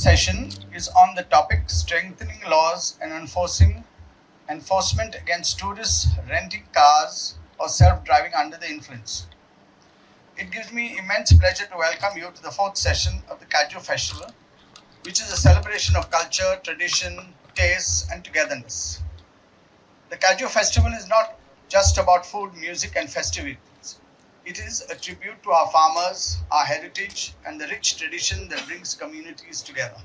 session is on the topic strengthening laws and enforcement against tourists renting cars or self-driving under the influence. It gives me immense pleasure to welcome you to the fourth session of the Cashew Festival, which is a celebration of culture, tradition, taste, and togetherness. The Cashew Festival is not just about food, music, and festivities. It is a tribute to our farmers, our heritage, and the rich tradition that brings communities together.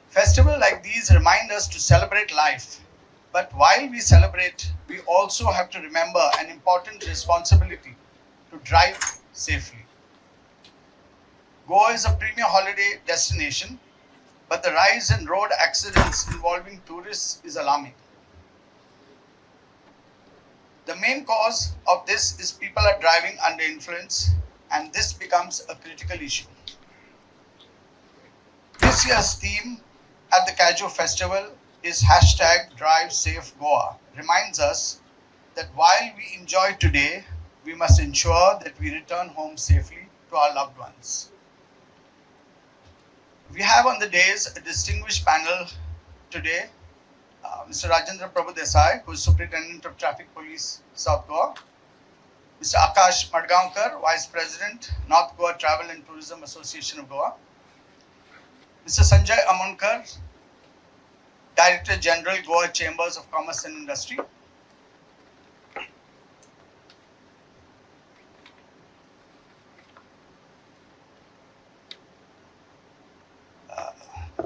Festivals like these remind us to celebrate life. But while we celebrate, we also have to remember an important responsibility to drive safely. Goa is a premier holiday destination, but the rise in road accidents involving tourists is alarming. The main cause of this is people are driving under influence, and this becomes a critical issue. This year's theme at the Cashew Festival is hashtag Drive Safe Goa. Reminds us that while we enjoy today, we must ensure that we return home safely to our loved ones. We have on the days a distinguished panel today. Mr. Rajendra Prabhu Desai, who is Superintendent of Traffic Police, South Goa. Mr. Akash Madgaonkar, Vice President, North Goa Travel and Tourism Association of Goa. Mr. Sanjay Amonkar, Director General, Goa Chambers of Commerce and Industry.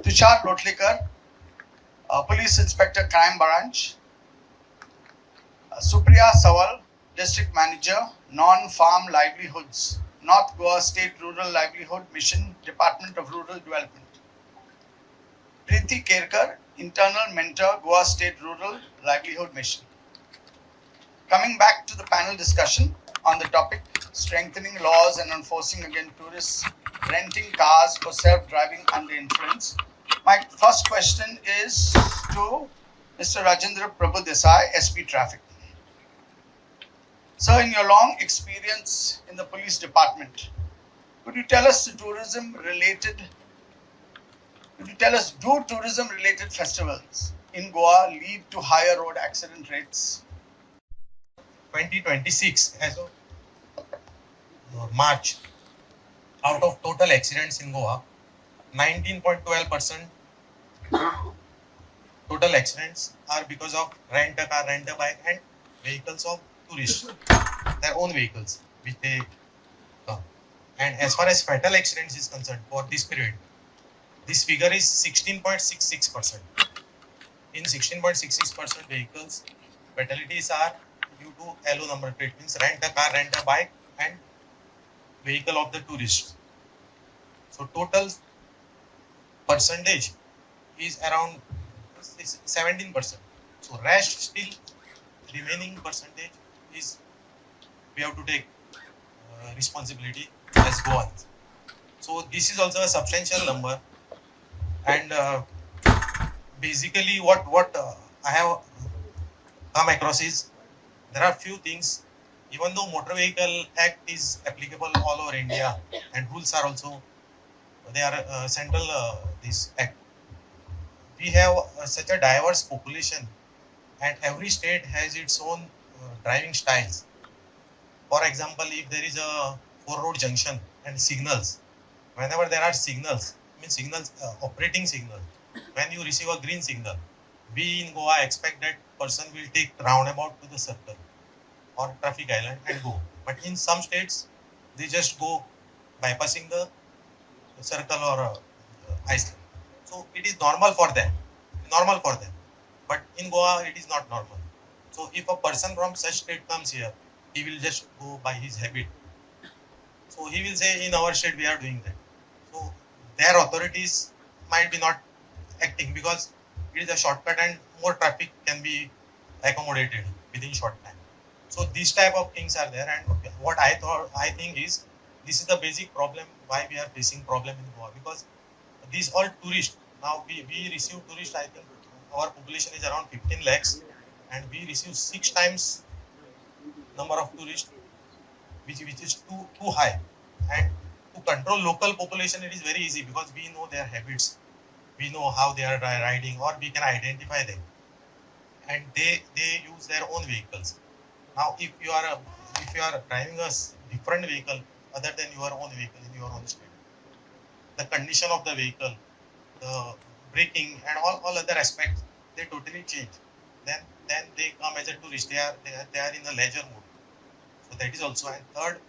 Tushar Rotlikar, Police Inspector, Crime Branch. Supriya Sawal, District Manager, Non-Farm Livelihoods, North Goa State Rural Livelihood Mission, Department of Rural Development. Preeti Kerkar, Internal Mentor, Goa State Rural Livelihood Mission. Coming back to the panel discussion on the topic strengthening laws and enforcing against tourists renting cars for self-driving under influence. My first question is to Mr. Rajendra Prabhu Desai, SP Traffic. Sir, in your long experience in the police department, could you tell us do tourism related festivals in Goa lead to higher road accident rates? 2026, as of March, out of total accidents in Goa, 19.12% total accidents are because of rent a car, rent a bike, and vehicles of tourists, their own vehicles, which they come. And as far as fatal accidents is concerned, for this period, this figure is 16.66%. In 16.66% vehicles, fatalities are due to LO number plate, means rent a car, rent a bike, and vehicle of the tourists. So total percentage is around 17%. So rest still remaining percentage is we have to take responsibility as Goans. So this is also a substantial number, and basically what I have come across is there are few things. Even though Motor Vehicle Act is applicable all over India and rules are also they are central this act, we have such a diverse population, and every state has its own driving styles. For example, if there is a four road junction and signals, whenever there are signals, means signals, operating signal, when you receive a green signal, we in Goa expect that person will take roundabout to the circle or traffic island and go. But in some states, they just go bypassing the circle or island. So it is normal for them. But in Goa, it is not normal. So if a person from such state comes here, he will just go by his habit. So he will say, in our state we are doing that. So their authorities might be not acting because it is a shortcut and more traffic can be accommodated within short time. So these type of things are there, and what I think is this is the basic problem why we are facing problem in Goa, because these all tourists, now we receive tourists, I think our population is around 15 lakhs and we receive 6 times number of tourists which is too high, and to control local population, it is very easy because we know their habits, we know how they are riding, or we can identify them, and they use their own vehicles. Now, if you are driving different vehicle other than your own vehicle in your own state, the condition of the vehicle, the braking, and all other aspects, they totally change. Then they come as a tourist. They are in the leisure mode. So that is also. And third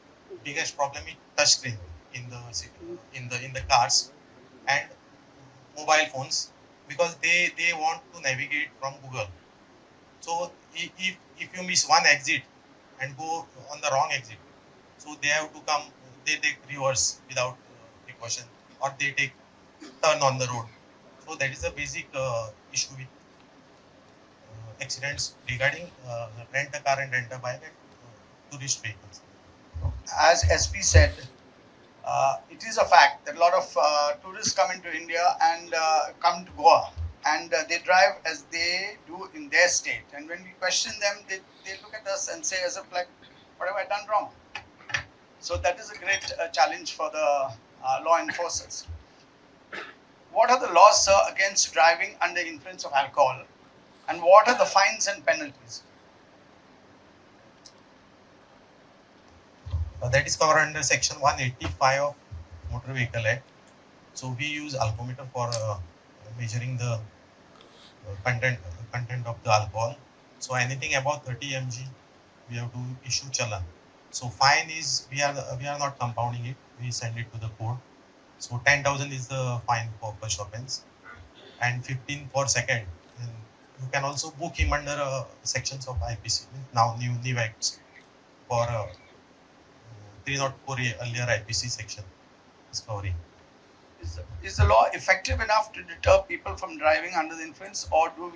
biggest problem is touchscreen in the in the cars and mobile phones, because they want to navigate from Google. So if you miss one exit and go on the wrong exit, so they have to come. They take reverse without precaution, or they take turn on the road. So that is a basic issue with accidents regarding rent a car and rent a bike and tourist vehicles. As SP said, it is a fact that a lot of tourists come into India and come to Goa, and they drive as they do in their state. And when we question them, they look at us and say, as if like, what have I done wrong? So that is a great challenge for the law enforcers. What are the laws, sir, against driving under influence of alcohol, and what are the fines and penalties? That is covered under Section 185 of Motor Vehicle Act. So we use alcometer for measuring the content of the alcohol. So anything above 30 mg, we have to issue challan. So fine is we are not compounding it. We send it to the court. So 10,000 is the fine for first offense, and 15 for second. And you can also book him under sections of IPC, now new acts for 304 earlier IPC section discovery. Is the law effective enough to deter people from driving under the influence, or do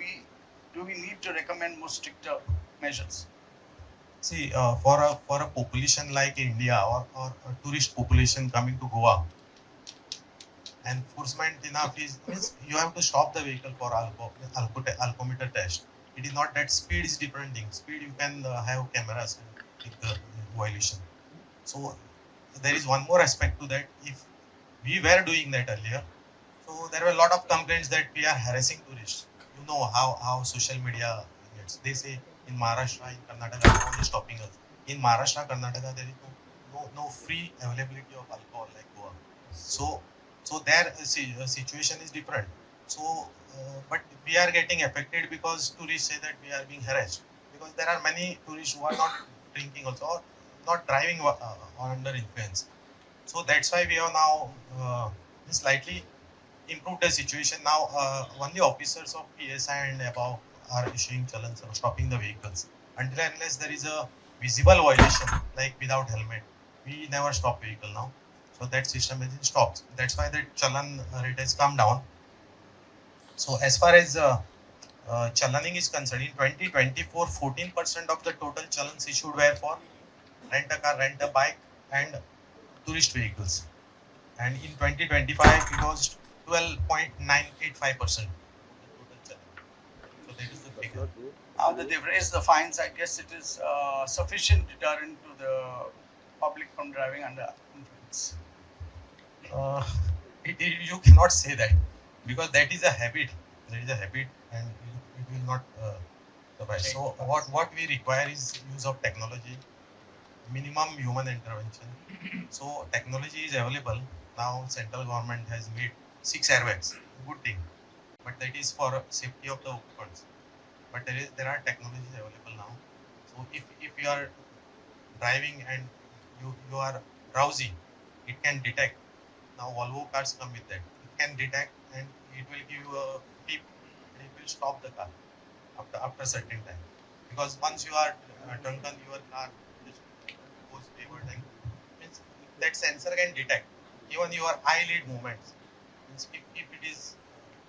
we need to recommend more stricter measures? See, for a population like India, or a tourist population coming to Goa, enforcement enough is means you have to stop the vehicle for alcometer test. It is not that speed is different thing. Speed you can have cameras and take the violation. So there is one more aspect to that. If we were doing that earlier, so there were a lot of complaints that we are harassing tourists. You know how social media gets. They say in Maharashtra, in Karnataka, no one is stopping us. In Maharashtra, Karnataka, there is no free availability of alcohol like Goa. So their situation is different. So, but we are getting affected because tourists say that we are being harassed, because there are many tourists who are not drinking also, or not driving under influence. So that's why we have now slightly improved the situation. Now only officers of PSI and above are issuing challans or stopping the vehicles. Until and unless there is a visible violation, like without helmet, we never stop vehicle now. So that system has been stopped. That's why the challan rate has come down. So as far as challaning is concerned, in 2024, 14% of the total challans issued were for rent a car, rent a bike, and tourist vehicles. And in 2025, it was 12.985% of the total challenge. So that is the figure. Now that they've raised the fines, I guess it is sufficient deterrent to the public from driving under influence. Uh, you cannot say that, because that is a habit. That is a habit, and it will not suffice. So what we require is use of technology, minimum human intervention. So technology is available now. Central government has made 6 airbags. Good thing, but that is for safety of the occupants. But there are technologies available now. So if you are driving and you are drowsy, it can detect. Now Volvo cars come with that. It can detect, and it will give you a beep, and it will stop the car after certain time. Because once you are drunken, your car just goes wayward, and means that sensor can detect even your eyelid movements. Means if it is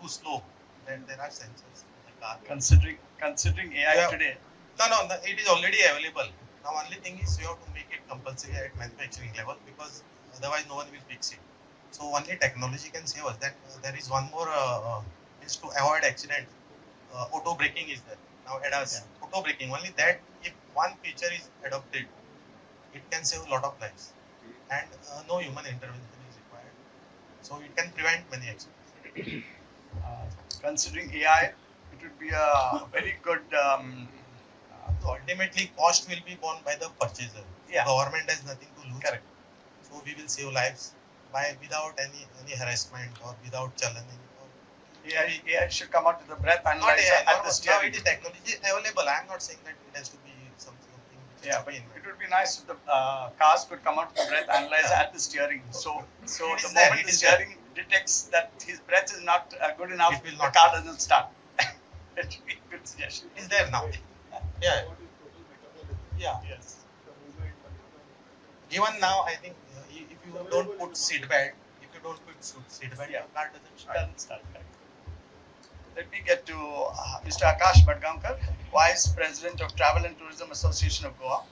too slow, then there are sensors in the car. Considering AI Yeah. today, No, it is already available. Now only thing is you have to make it compulsory at manufacturing level, because otherwise no one will fix it. So only technology can save us. Then there is one more is to avoid accident. Auto braking is there now. ADAS auto braking. Only that, if one feature is adopted, it can save a lot of lives. and no human intervention is required. So it can prevent many accidents. Considering AI, it would be a very good. So ultimately, cost will be borne by the purchaser. Yeah. Government has nothing to lose. Correct. So we will save lives by without any harassment or without challenging. AI should come out with the breath Not analyzer AI. at the Now steering. it is technology available. I am not saying that it has to be something which Yeah, has but been it would be nice if the cars could come out with the breath analyzer Yeah. at the steering. So It the is there, moment it the is there. steering detects that his breath is not good enough, It will the not car pass. doesn't start. It would be a good suggestion. It is there now. Yeah. Yeah. Yes. Even now, I think if you don't put seat belt, if you don't put seat belt, Yeah. your car doesn't start. Doesn't start. Correct. Let me get to Mr. Akash Badgaonkar, Vice President of Travel and Tourism Association of Goa.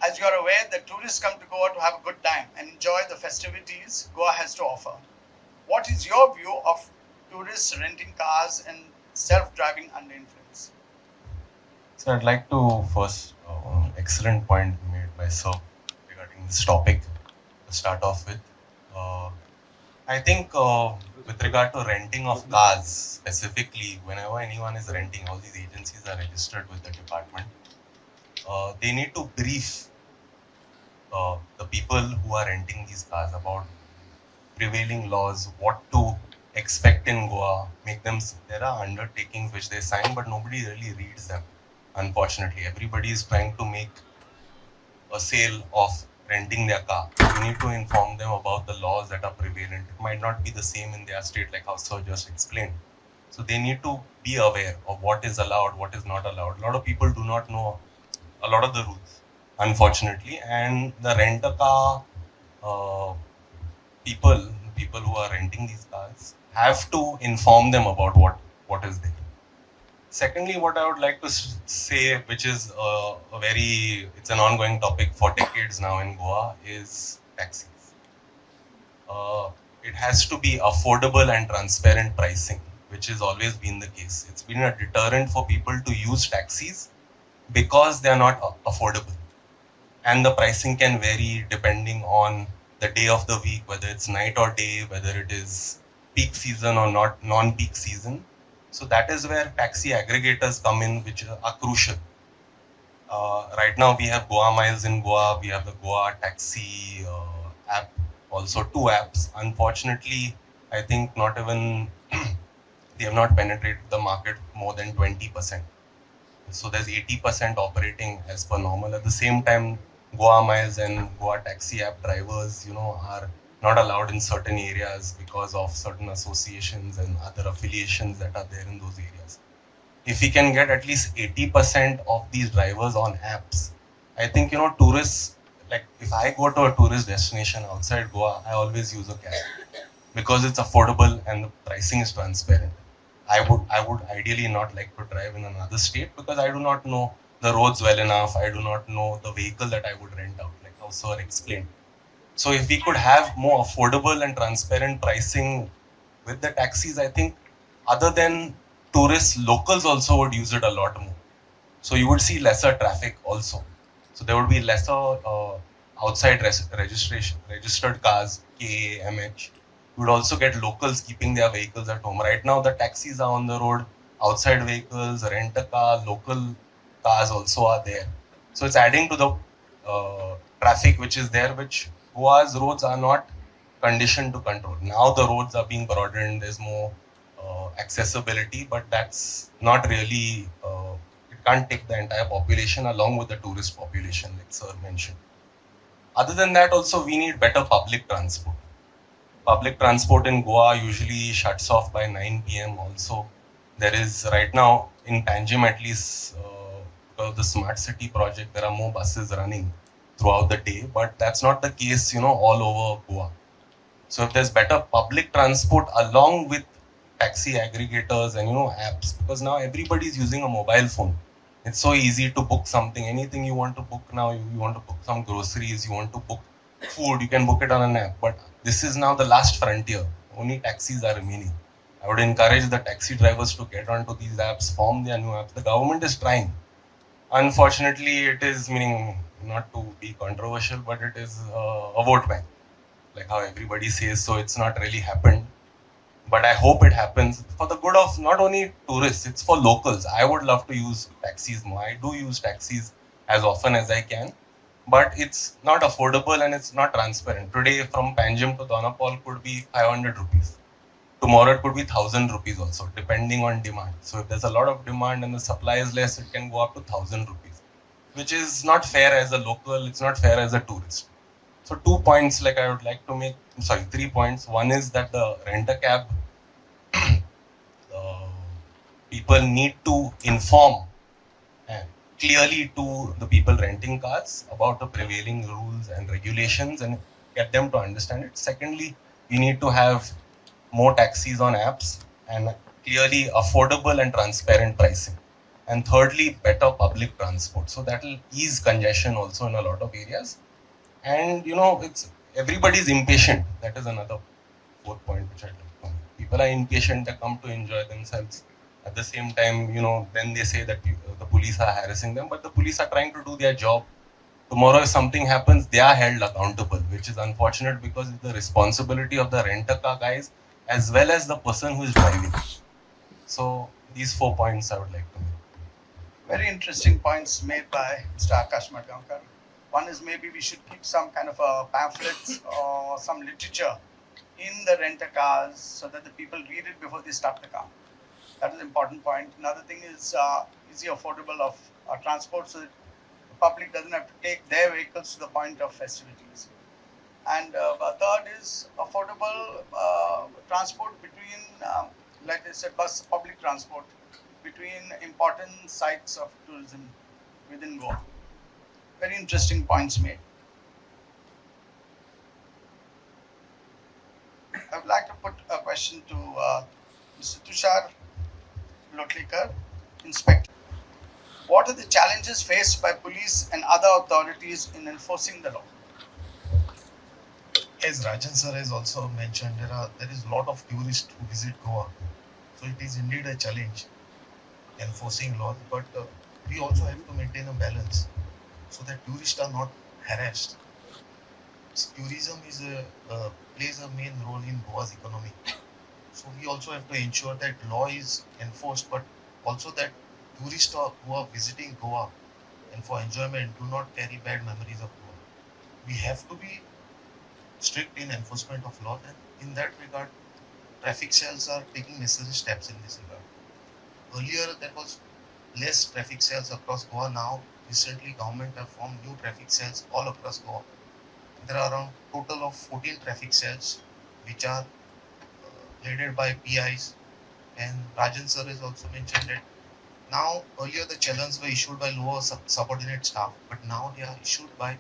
As you are aware, the tourists come to Goa to have a good time and enjoy the festivities Goa has to offer. What is your view of tourists renting cars and self-driving under influence? So I'd like to first, excellent point made by Sir regarding this topic to start off with. I think with regard to renting of cars specifically, whenever anyone is renting, all these agencies are registered with the department. They need to brief the people who are renting these cars about prevailing laws, what to expect in Goa, make them. There are undertakings which they sign, but nobody really reads them. Unfortunately, everybody is trying to make a sale of renting their car. You need to inform them about the laws that are prevalent. It might not be the same in their state, like how Sir just explained. So they need to be aware of what is allowed, what is not allowed. A lot of people do not know a lot of the rules, unfortunately. And the rent a car uh, people who are renting these cars have to inform them about what is there. Secondly, what I would like to say, which is it's an ongoing topic for decades now in Goa, is taxis. It has to be affordable and transparent pricing, which has always been the case. It's been a deterrent for people to use taxis because they are not affordable. And the pricing can vary depending on the day of the week, whether it's night or day, whether it is peak season or not non-peak season. So that is where taxi aggregators come in, which are crucial. Right now we have Goa Miles in Goa, we have the Goa Taxi app, also two apps. Unfortunately, I think not even they have not penetrated the market more than 20%. So there's 80% operating as per normal. At the same time, Goa Miles and Goa Taxi app drivers, are not allowed in certain areas because of certain associations and other affiliations that are there in those areas. If we can get at least 80% of these drivers on apps, I think, tourists, like if I go to a tourist destination outside Goa, I always use a cab because it's affordable and the pricing is transparent. I would ideally not like to drive in another state because I do not know the roads well enough. I do not know the vehicle that I would rent out, like how Sir explained. So if we could have more affordable and transparent pricing with the taxis, I think other than tourists, locals also would use it a lot more. So you would see lesser traffic also. So there would be lesser outside registered cars, KA, MH. You would also get locals keeping their vehicles at home. Right now, the taxis are on the road, outside vehicles, rent a car, local cars also are there. So it's adding to the traffic which is there, which Goa's roads are not conditioned to control. Now the roads are being broadened, there's more accessibility, but that's not really, it can't take the entire population along with the tourist population, like Sir mentioned. Other than that, also, we need better public transport. Public transport in Goa usually shuts off by 9 p.m. Also, there is right now in Panjim at least because of the smart city project, there are more buses running throughout the day, but that's not the case, all over Goa. So if there's better public transport along with taxi aggregators and apps, because now everybody's using a mobile phone. It's so easy to book something, anything you want to book now. You want to book some groceries, you want to book food, you can book it on an app. But this is now the last frontier. Only taxis are remaining. I would encourage the taxi drivers to get onto these apps, form their new apps. The government is trying. Unfortunately, it is meaning not to be controversial, but it is a vote bank, like how everybody says. So it's not really happened, but I hope it happens for the good of not only tourists, it's for locals. I would love to use taxis more. I do use taxis as often as I can, but it's not affordable and it's not transparent. Today, from Panjim to Donapal could be 500 rupees. Tomorrow, it could be 1000 rupees also, depending on demand. So, if there's a lot of demand and the supply is less, it can go up to 1000 rupees, which is not fair as a local, it's not fair as a tourist. So, 2 points like I would like to make, sorry, 3 points. One is that the rent a cab uh, people need to inform clearly to the people renting cars about the prevailing rules and regulations and get them to understand it. Secondly, we need to have more taxis on apps and clearly affordable and transparent pricing. And thirdly, better public transport. So that will ease congestion also in a lot of areas. And it's everybody's impatient. That is another fourth point which I like to make. People are impatient, they come to enjoy themselves. At the same time, then they say that the police are harassing them, but the police are trying to do their job. Tomorrow, if something happens, they are held accountable, which is unfortunate because it's the responsibility of the rent-a-car guys as well as the person who is driving. So, these 4 points I would like to make. Very interesting points made by Mr. Akash Madgaonkar. One is maybe we should keep some kind of pamphlets or some literature in the rent-a-cars so that the people read it before they start the car. That is an important point. Another thing is easy affordable of transport so that the public doesn't have to take their vehicles to the point of festivities. And third is affordable transport between, like I said, bus public transport between important sites of tourism within Goa. Very interesting points made. I would like to put a question to Mr. Tushar Lotlikar, Inspector. What are the challenges faced by police and other authorities in enforcing the law? As Rajan sir has also mentioned, there is a lot of tourists who visit Goa, so it is indeed a challenge enforcing laws. But we also have to maintain a balance so that tourists are not harassed. Tourism plays a main role in Goa's economy, so we also have to ensure that law is enforced, but also that tourists who are visiting Goa and for enjoyment do not carry bad memories of Goa. We have to be strict in enforcement of law, and in that regard, traffic cells are taking necessary steps in this regard. Earlier, there was less traffic cells across Goa. Now, recently, government have formed new traffic cells all across Goa. There are around total of 14 traffic cells, which are headed by PIs. And Rajan sir has also mentioned that now earlier the challenge were issued by lower subordinate staff, but now they are issued by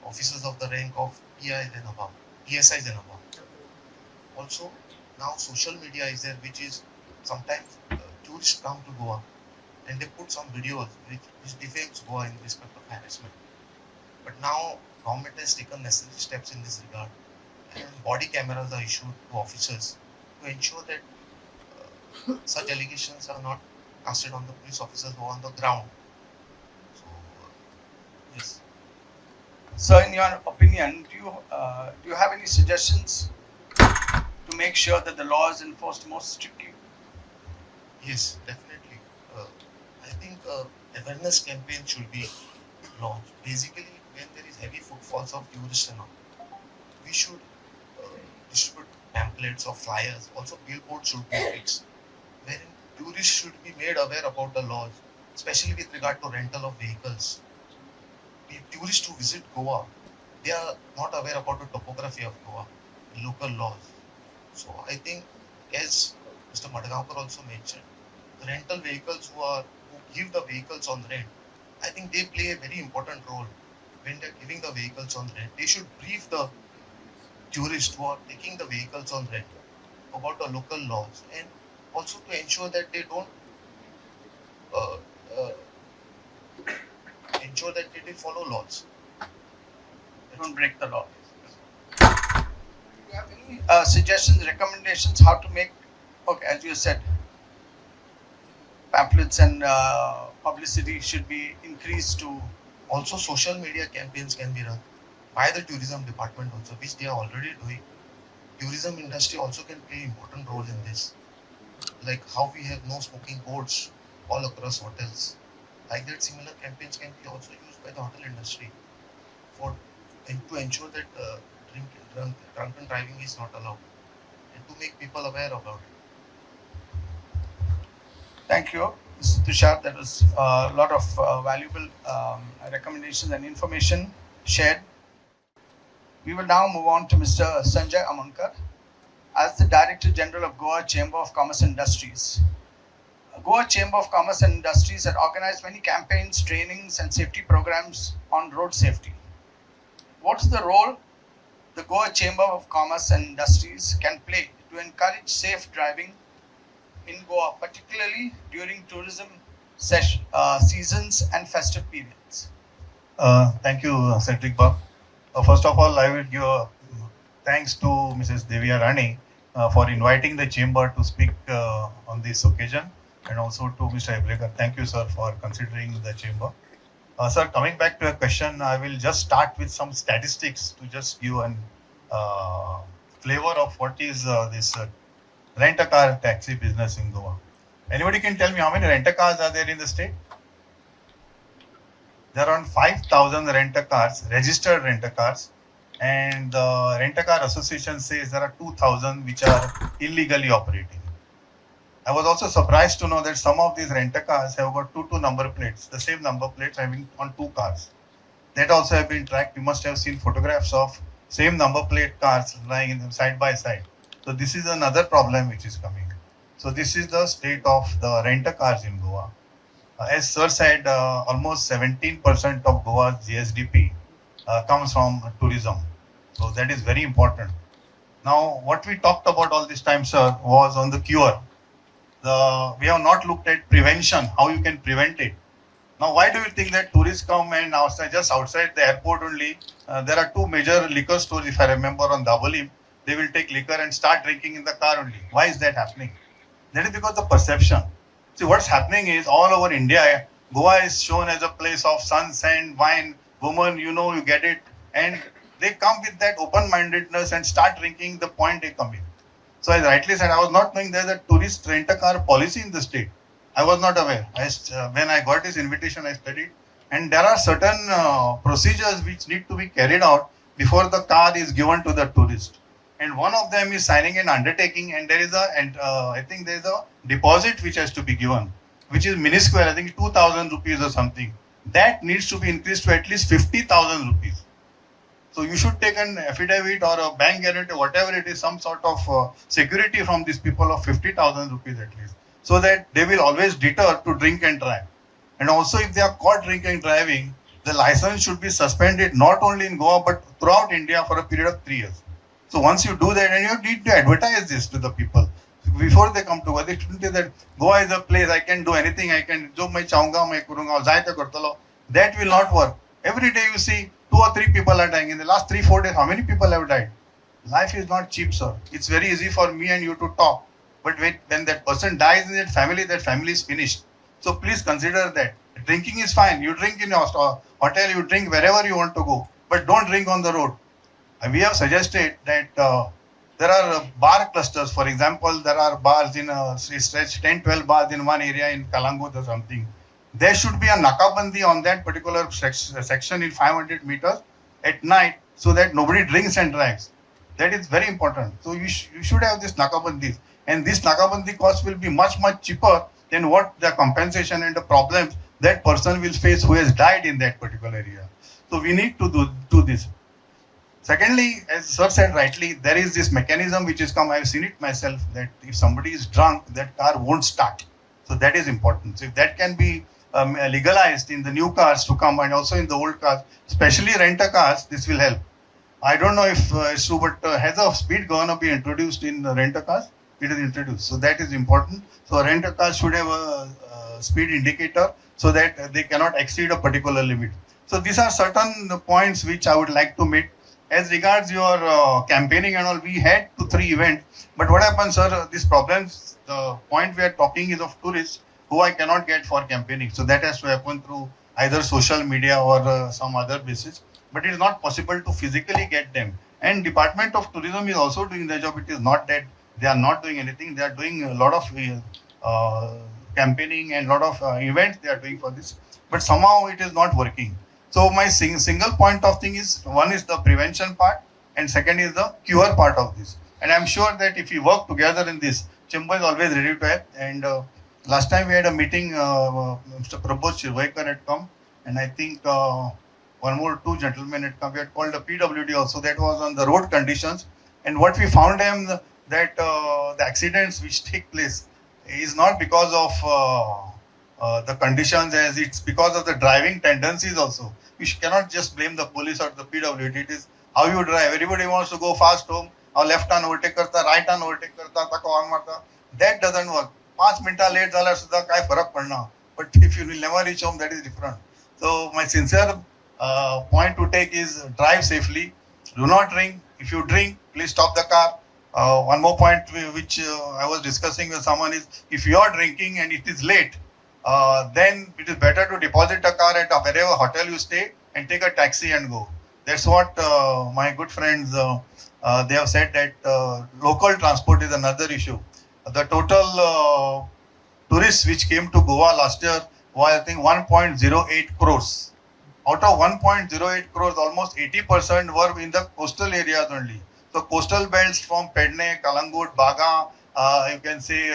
officers of the rank of PIs and above, PSIs and above. Also, now social media is there, which is sometimes tourists come to Goa and they put some videos which defames Goa in respect of harassment. But now government has taken necessary steps in this regard, and body cameras are issued to officers to ensure that such allegations are not casted on the police officers who are on the ground. So, yes. So, in your opinion, do you have any suggestions to make sure that the law is enforced more strictly? Yes, definitely. I think awareness campaign should be launched. Basically, when there is heavy footfalls of tourists and all, we should distribute pamphlets or flyers. Also, billboards should be fixed, wherein tourists should be made aware about the laws, especially with regard to rental of vehicles. The tourists who visit Goa, they are not aware about the topography of Goa, local laws. So I think, as Mr. Madgaonkar also mentioned, the rental vehicles who give the vehicles on rent, I think they play a very important role when they're giving the vehicles on rent. They should brief the tourists who are taking the vehicles on rent about the local laws, and also to ensure that they don't uh, uh, ensure that they follow laws. Don't break the law. Do you have any suggestions, recommendations how to make, okay, as you said, pamphlets and publicity should be increased to Also, social media campaigns can be run by the tourism department also, which they are already doing. Tourism industry also can play important role in this, like how we have no smoking boards all across hotels. Like that, similar campaigns can be also used by the hotel industry for and to ensure that drunken driving is not allowed and to make people aware about it. Thank you, Mr. Tushar. That was a lot of valuable recommendations and information shared. We will now move on to Mr. Sanjay Amankar as the Director General of Goa Chamber of Commerce and Industries. Goa Chamber of Commerce and Industries had organized many campaigns, trainings, and safety programs on road safety. What is the role the Goa Chamber of Commerce and Industries can play to encourage safe driving in Goa, particularly during tourism seasons and festive periods? Thank you, Cedric Bob. First of all, I will give thanks to Mrs. Devya Rani for inviting the chamber to speak on this occasion, and also to Mr. Eblekar. Thank you, sir, for considering the chamber. Sir, coming back to your question, I will just start with some statistics to just give an flavor of what is this rent-a-car taxi business in Goa. Anybody can tell me how many rent-a-cars are there in the state? There are around 5,000 rent-a-cars, registered rent-a-cars, and the rent-a-car association says there are 2,000 which are illegally operating. I was also surprised to know that some of these rent-a-cars have got two number plates, the same number plates having on two cars. That also have been tracked. You must have seen photographs of same number plate cars lying in them side by side. So this is another problem which is coming. So this is the state of the rent-a-cars in Goa. As sir said, almost 17% of Goa's GSDP comes from tourism. So that is very important. Now, what we talked about all this time, sir, was on the cure. We have not looked at prevention, how you can prevent it. Now, why do you think that tourists come and just outside the airport only, there are two major liquor stores, if I remember, on Dabolim, they will take liquor and start drinking in the car only. Why is that happening? That is because the perception. See, what's happening is all over India, Goa is shown as a place of sun, sand, wine, woman, you know, you get it. And they come with that open-mindedness and start drinking the point they come in. So as rightly said, I was not knowing there's a tourist rent-a-car policy in the state. I was not aware. When I got this invitation, I studied. And there are certain procedures which need to be carried out before the car is given to the tourist. And one of them is signing an undertaking, and there is I think there is a deposit which has to be given, which is minuscule, I think 2,000 rupees or something. That needs to be increased to at least 50,000 rupees. So you should take an affidavit or a bank guarantee, whatever it is, some sort of security from these people of 50,000 rupees at least, so that they will always deter to drink and drive. And also, if they are caught drinking and driving, the license should be suspended not only in Goa but throughout India for a period of 3 years. So once you do that, and you need to advertise this to the people before they come to Goa, they shouldn't say that Goa is a place I can do anything, I can jo mai chaunga mai karunga, jaita kartalo. That will not work. Every day you see 2 or 3 people are dying. In the last 3-4 days, how many people have died? Life is not cheap, sir. It's very easy for me and you to talk, but when that person dies in that family is finished. So please consider that. Drinking is fine. You drink in your hotel, you drink wherever you want to go, but don't drink on the road. We have suggested that there are bar clusters. For example, there are bars in stretch 10-12 bars in one area in Kalangut or something. There should be a nakabandi on that particular section in 500 meters at night, so that nobody drinks and drives. That is very important. So you should have this nakabandi, and this nakabandi cost will be much cheaper than what the compensation and the problems that person will face who has died in that particular area. So we need to do this. Secondly, as sir said rightly, there is this mechanism which has come. I have seen it myself, that if somebody is drunk, that car won't start. So that is important. So if that can be legalized in the new cars to come, and also in the old cars, especially rent-a-cars, this will help. I don't know if it's true, but has a speed going to be introduced in the rent-a-cars? It is introduced. So that is important. So rent-a-car should have a speed indicator so that they cannot exceed a particular limit. So these are certain points which I would like to make. As regards your campaigning and all, we had 2-3 events. But what happens, sir, these problems, the point we are talking is of tourists who I cannot get for campaigning. So that has to happen through either social media or some other basis, but it is not possible to physically get them. And Department of Tourism is also doing their job. It is not that they are not doing anything. They are doing a lot of campaigning and lot of events they are doing for this, but somehow it is not working. So my single point of thing is, one is the prevention part, and second is the cure part of this. And I'm sure that if we work together in this, Chamber is always ready to help. And last time we had a meeting, Mr. Prabodh Shirvaikar had come, and I think one more two gentlemen had come. We had called the PWD also. That was on the road conditions, and what we found them that the accidents which take place is not because of the conditions, as it's because of the driving tendencies also. Cannot just blame the police or the PWD. It is how you drive. Everybody wants to go fast home. Or left turn overtake करता, right turn overtake करता, ताको आग मारता. That doesn't work. 5 मिनिटं late झाला सुद्धा काय फरक पडणार. But if you will never reach home, that is different. So my sincere point to take is drive safely. Do not drink. If you drink, please stop the car. One more point which I was discussing with someone is, if you are drinking and it is late, then it is better to deposit a car at wherever hotel you stay and take a taxi and go. That's what my good friends they have said, that local transport is another issue. The total tourists which came to Goa last year was, I think, 1.08 crores. Out of 1.08 crores, almost 80% were in the coastal areas only. So coastal belts from Pedne, Kalangut, Baga, you can say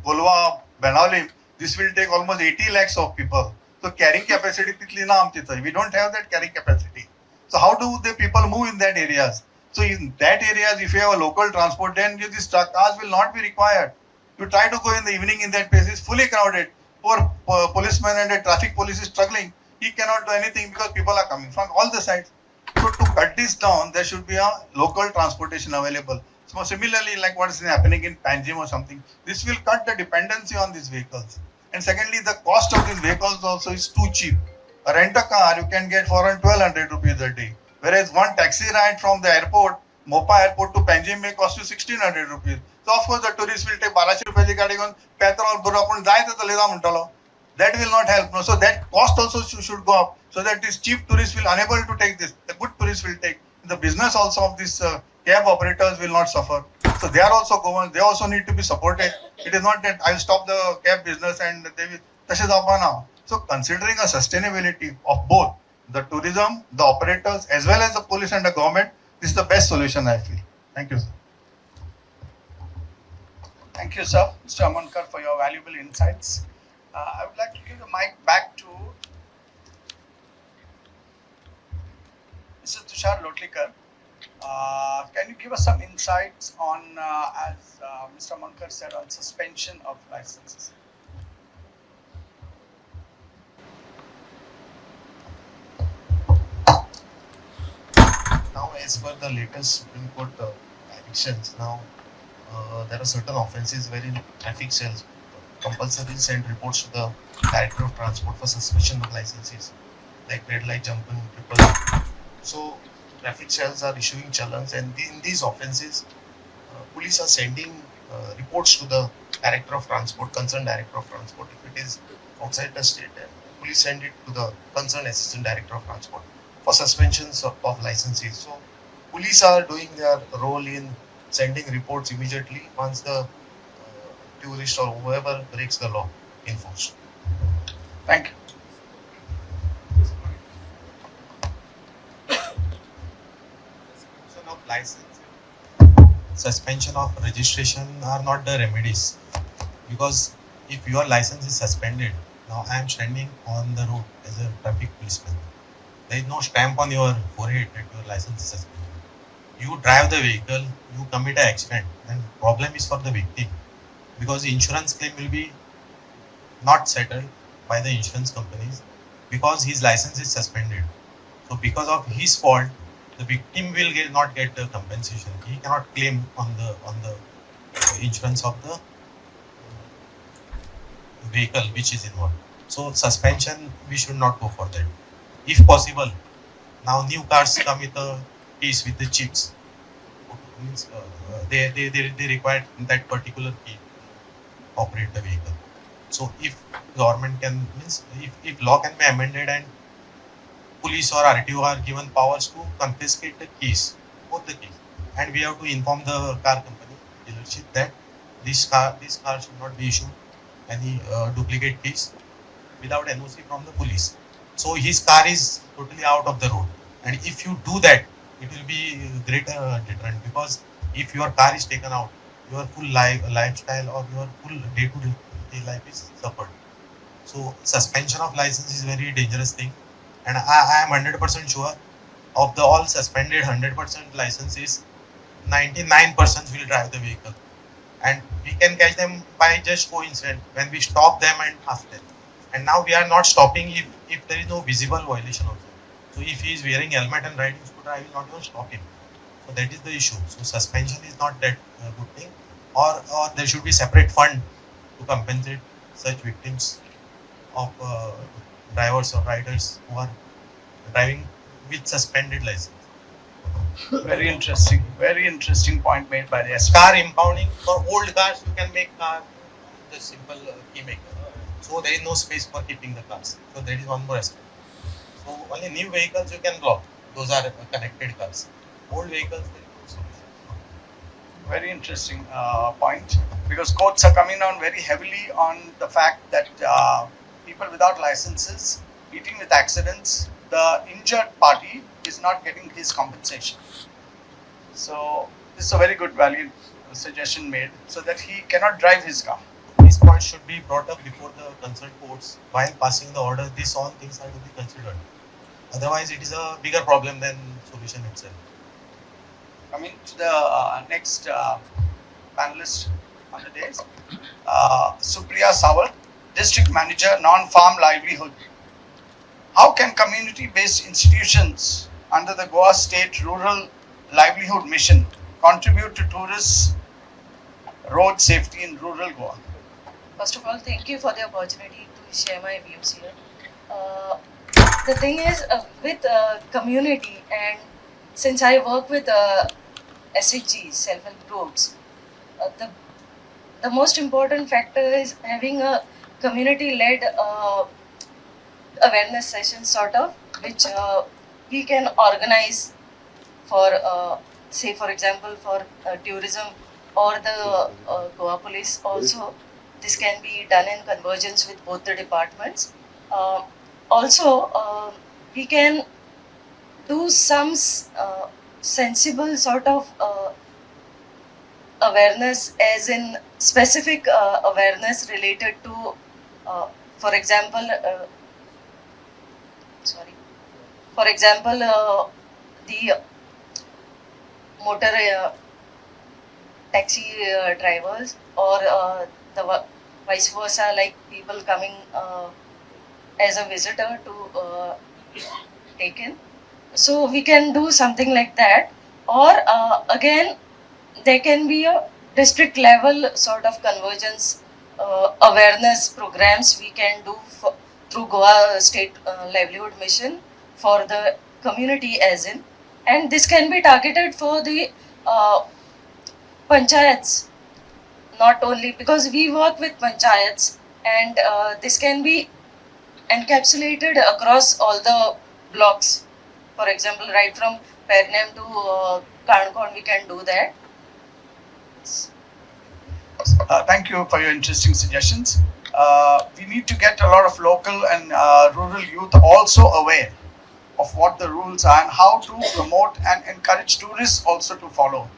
Golwa, Benalim, this will take almost 80 lakhs of people. So carrying capacity, we don't have that carrying capacity. So how do the people move in that areas? So in that areas, if you have a local transport, then these cars will not be required. You try to go in the evening in that place, it's fully crowded. Poor policeman and the traffic police is struggling. He cannot do anything because people are coming from all the sides. So to cut this down, there should be a local transportation available. So similarly, like what is happening in Panjim or something, this will cut the dependency on these vehicles. And secondly, the cost of these vehicles also is too cheap. A rent a car you can get for around 1200 rupees a day. Whereas one taxi ride from the airport, Mopa airport to Panjim may cost you 1600 rupees. So of course the tourist will take 1200 rupees गाडी घेऊन petrol भरून जायचं तर लेदा म्हणतालो. That will not help. No? So that cost also should go up, so that these cheap tourists will unable to take this. The good tourists will take. The business also of these cab operators will not suffer. So they are also going. They also need to be supported. It is not that I'll stop the cab business and they will. तसेच आपण now. So considering a sustainability of both the tourism, the operators, as well as the police and the government, this is the best solution I feel. Thank you, sir. Thank you, sir, Mr. Amankar, for your valuable insights. I would like to give the mic back to Mr. Tushar Lotlikar. Can you give us some insights on, as Mr. Amankar said, on suspension of licenses? Now, as per the latest Supreme Court directions, now there are certain offences wherein traffic cells compulsorily send reports to the Director of Transport for suspension of licenses, like red light jumping, triple. So, traffic cells are issuing challans, and in these offences, police are sending reports to the Director of Transport, concerned Director of Transport. If it is outside the state, then police send it to the concerned Assistant Director of Transport for suspensions of licenses. So, police are doing their role in sending reports immediately once the tourist or whoever breaks the law enforced. Thank you. Suspension of license, suspension of registration are not the remedies, because if your license is suspended, now I am standing on the road as a traffic policeman. There is no stamp on your forehead that your license is suspended. You drive the vehicle, you commit an accident, and problem is for the victim, because the insurance claim will be not settled by the insurance companies because his license is suspended. So because of his fault, the victim will not get the compensation. He cannot claim on the insurance of the vehicle which is involved. So suspension, we should not go for that. If possible, now new cars come with a case with the chips. Means they require that particular key to operate the vehicle. So if government can means if law can be amended and police or RTO are given powers to confiscate the keys, both the keys, and we have to inform the car company dealership that this car should not be issued any duplicate keys without NOC from the police. So his car is totally out of the road, and if you do that, it will be greater deterrent because if your car is taken out, your full lifestyle or your full day-to-day life is suffered. So suspension of license is very dangerous thing, and I am 100% sure of the all suspended 100% licenses, 99% will drive the vehicle, and we can catch them by just coincidence when we stop them and ask them. And now we are not stopping if there is no visible violation also. So if he is wearing helmet and riding scooter, I will not even stop him. So that is the issue. So suspension is not that good thing, or there should be separate fund to compensate such victims of drivers or riders who are driving with suspended license. Very interesting point made by the SP. Car impounding for old cars, you can make car just simple key maker. So there is no space for keeping the cars. So that is one more aspect. So only new vehicles you can block. Those are connected cars. Old vehicles, there is no solution. Very interesting point, because courts are coming down very heavily on the fact that people without licenses meeting with accidents, the injured party is not getting his compensation. So this is a very good value suggestion made, so that he cannot drive his car. These points should be brought up before the concerned courts while passing the order. These all things are to be considered. Otherwise, it is a bigger problem than solution itself. Coming to the next panelist on the days, Supriya Sawal, District Manager, Non-Farm Livelihood. How can community-based institutions under the Goa State Rural Livelihood Mission contribute to tourists' road safety in rural Goa? First of all, thank you for the opportunity to share my views here. The thing is, with community, and since I work with SHGs, self-help groups, the most important factor is having a community-led awareness session, sort of, which we can organize for, say, for example, for tourism or the Goa police also. This can be done in convergence with both the departments. Also, we can do some sensible sort of awareness, as in specific awareness related to, for example, the motor taxi drivers, or the vice versa, like people coming as a visitor to take in. So we can do something like that, or again, there can be a district level sort of convergence awareness programs we can do through Goa State Livelihood Mission for the community, as in, and this can be targeted for the panchayats, not only because we work with panchayats, and this can be encapsulated across all the blocks. For example, right from Pernam to Konkani, we can do that. Thank you for your interesting suggestions. We need to get a lot of local and rural youth also aware of what the rules are and how to promote and encourage tourists also to follow.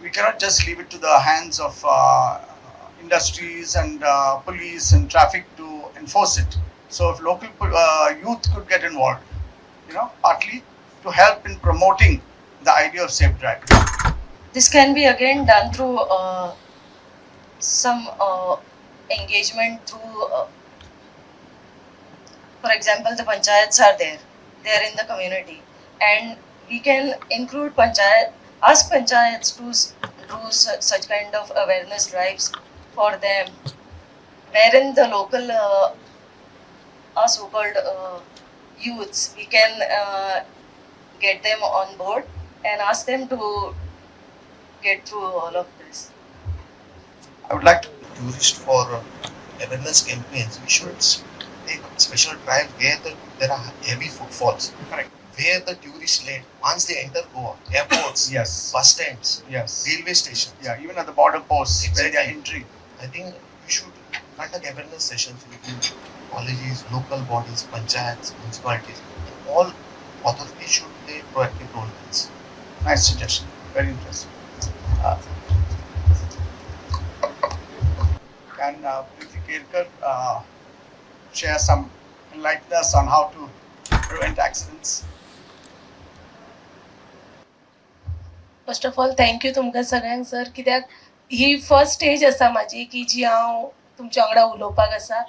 We cannot just leave it to the hands of industries and police and traffic to enforce it. So if local youth could get involved, partly to help in promoting the idea of safe driving. This can be again done through some engagement through, for example, the panchayats are there. They are in the community, and we can include ask panchayats to do such kind of awareness drives for them, wherein the local so-called youths, we can get them on board and ask them to get through all of this. I would like to Tourist for awareness campaigns, we should take special drive where there are heavy footfalls. Correct. Where the tourists land once they enter Goa, airports, Yes. bus stands, Yes. railway stations. Yeah, even at the border posts where they are Exactly. entering. I think we should conduct awareness sessions with colleges, local bodies, panchayats, municipalities, and all authorities should play proactive role in this. Nice suggestion. Very interesting. Can Preeti Kerkar share some enlighten us on how to prevent accidents? First of all thank you तुमकां सगळ्यांक sir, कित्याक ही first stage आसा म्हाजी की जी हांव तुमच्या वांगडा उलोवपाक आसा.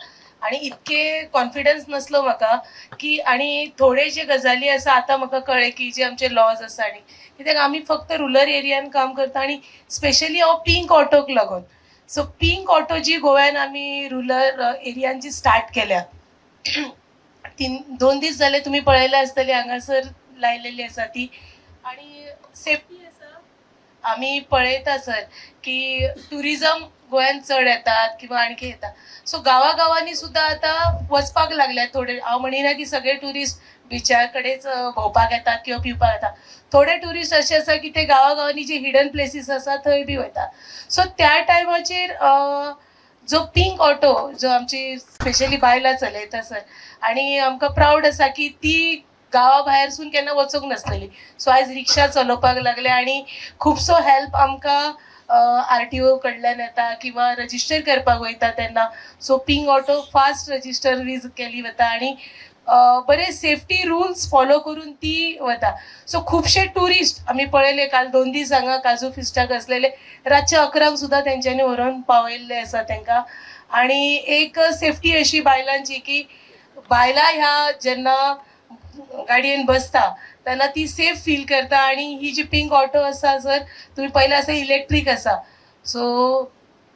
आनी इतके कॉन्फिडन्स नासलो म्हाका की, आनी थोडे जे गजाली आसा आतां म्हाका कळ्ळें की जे आमचे लॉज आसा. आनी कित्याक आमी फक्त रुरल एरियान काम करता आनी स्पेशली हांव पिंक ऑटोक लागून. सो पिंक ऑटो जी गोव्यान आमी रुरल एरियान जी स्टार्ट केल्या 2 दीस जाले तुमी पळयले आसतली हांगासर लायलेली आसा ती. आनी सेफ्टी आसा आमी पळयता सर की ट्युरिजम गोंयान चड येतात किंवा आणखी येता. सो गांवांनी सुद्दां आतां वचपाक लागल्यात थोडे. हांव म्हणिना की सगळे ट्युरिस्ट बिचा कडेच भोंवपाक येतात किंवा पिवपाक येतात. थोडे ट्युरिस्ट असे आसा की ते गांवांनी जे हिडन प्लेसीस आसा थंय बी वयता. सो त्या टायमाचेर जो पिंक ऑटो जो आमची स्पेशली बायलां चलयता सर, आनी आमकां प्रावड आसा की ती गांवा भायरसून केन्ना वचूंक नासलेली. सो आयज रिक्षा चलोवपाक लागले आनी खुबसो हेल्प आमकां RTO कडल्यान येता किंवा रजिस्टर करपाक वयता तेन्ना. So pink auto fast register केली वता आनी बरे सेफ्टी रुल्स फॉलो करून ती वता. सो खुबशे ट्युरिस्ट आमी पळयले काल 2 दीस हांगा काजू फिस्टाक आसलेले, रातचे 11 सुद्दां तेंच्यांनी व्हरून पावयल्ले आसा तेंकां. आनी एक सेफ्टी अशी बायलांची की बायलां ह्या जेन्ना गाडयेन बसता तेन्ना ती सेफ फील करता. आनी ही जी पिंक ऑटो आसा सर, तुम्ही पयला आसा इलेक्ट्रीक आसा. सो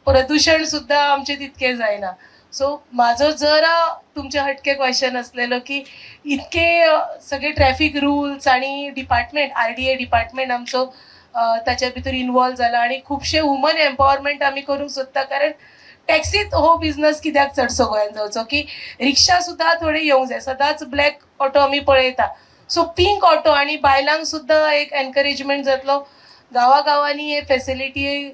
प्रदूषण सुद्दां आमचें तितकें जायना. सो म्हाजो जरा तुमचे हटके क्वेश्चन असलेलो की इतके सगळे ट्रॅफिक रुल्स आणि डिपार्टमेंट RDA डिपार्टमेंट आमचो ताच्या भितर इन्वॉल्व जाला आनी खुबशे वुमन एम्पावरमेंट आमी करूंक सोदता. कारण टॅक्सीत हो बिझनस कित्याक चडसो गोंयान जावचो की रिक्षा सुद्दां थोडे येवंक जाय. सदांच ब्लॅक ऑटो आमी पळयता. सो पिंक ऑटो आनी बायलांक सुद्दां एक एनकरेजमेंट जातलो. गांवांनी हे फेसिलिटी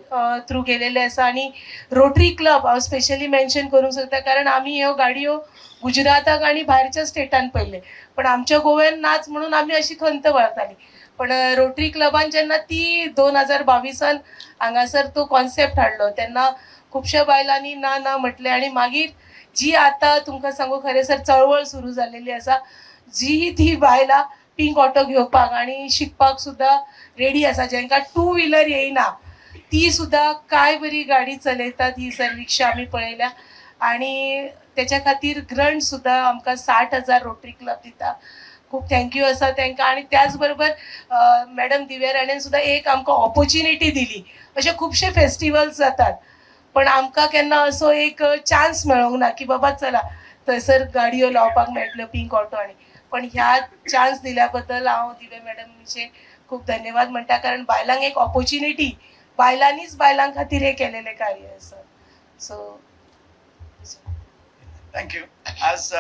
थ्रू केलेले आसा. आनी रोटरी क्लब हांव स्पेशली मेन्शन करूंक सोदता, कारण आमी ह्यो गाडयो गुजराताक आनी भायरच्या स्टेटान पळयले, पण आमच्या गोव्यान नाच म्हणून आमी अशी खंत बाळगताली. पण रोटरी क्लबान जेन्ना ती 2022 हांगासर तो कॉन्सेप्ट हाडलो तेन्ना खुबश्या बायलांनी ना म्हटलें. आनी मागीर जी आतां तुमकां सांगू खरें सर चळवळ सुरू जाल्लेली आसा, जी ती बायलां पिंक ऑटो घेवपाक आनी शिकपाक सुद्दां रेडी आसा. जेंकां 2 व्हिलर येयना ती सुद्दां काय बरी गाडी चलयतात. ही सर रिक्षा आमी पळयल्या. आनी तेच्या खातीर ग्रंट सुद्दां आमकां 60,000 रोटरी क्लब दिता. खूब थँक्यू आसा तांकां. आनी त्याच बरोबर मॅडम दिव्या राणेन सुद्दां एक आमकां ऑपॉर्च्युनिटी दिली. अशे खुबशे फेस्टिवल्स जातात पण आमकां केन्ना असो एक चान्स मेळोंक ना की बाबा चला थंयसर गाडयो लावपाक मेळटल्यो पिंक ऑटो. आनी पण ह्या चान्स दिल्या बद्दल हांव दिवे मॅडमचे खूप धन्यवाद म्हणटा. कारण बायलांक एक ऑपॉर्च्युनिटी, बायलांनीच बायलां खातीर हे केलेले कार्य आसा. सो Thank you. As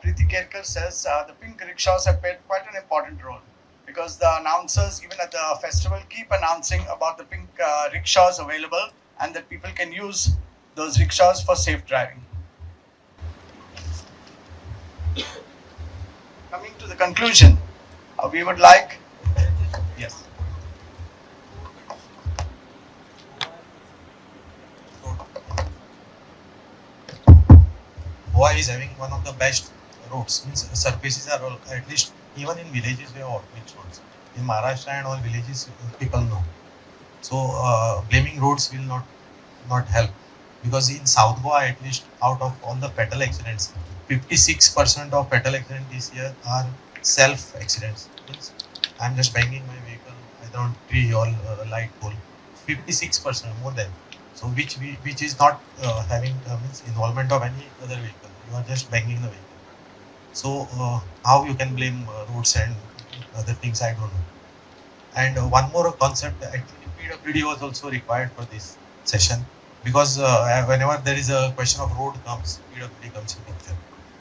Preeti Kerkar says, the pink rickshaws have played quite an important role because the announcers, even at the festival, keep announcing about the pink rickshaws available and that people can use those rickshaws for safe driving. Coming to the conclusion, we would like, yes. Goa is having one of the best roads. Means surfaces are all, at least even in villages we have organic roads. In Maharashtra and all villages people know. So blaming roads will not help, because in South Goa at least out of all the fatal accidents, 56% of fatal accidents this year are self accidents. Means I'm just banging my vehicle either on tree or light pole. 56% more than. So which is not having means involvement of any other vehicle. You are just banging the vehicle. So how you can blame roads and other things, I don't know. And one more concept, actually PWD was also required for this session. because whenever there is a question of road comes, PWD comes in picture.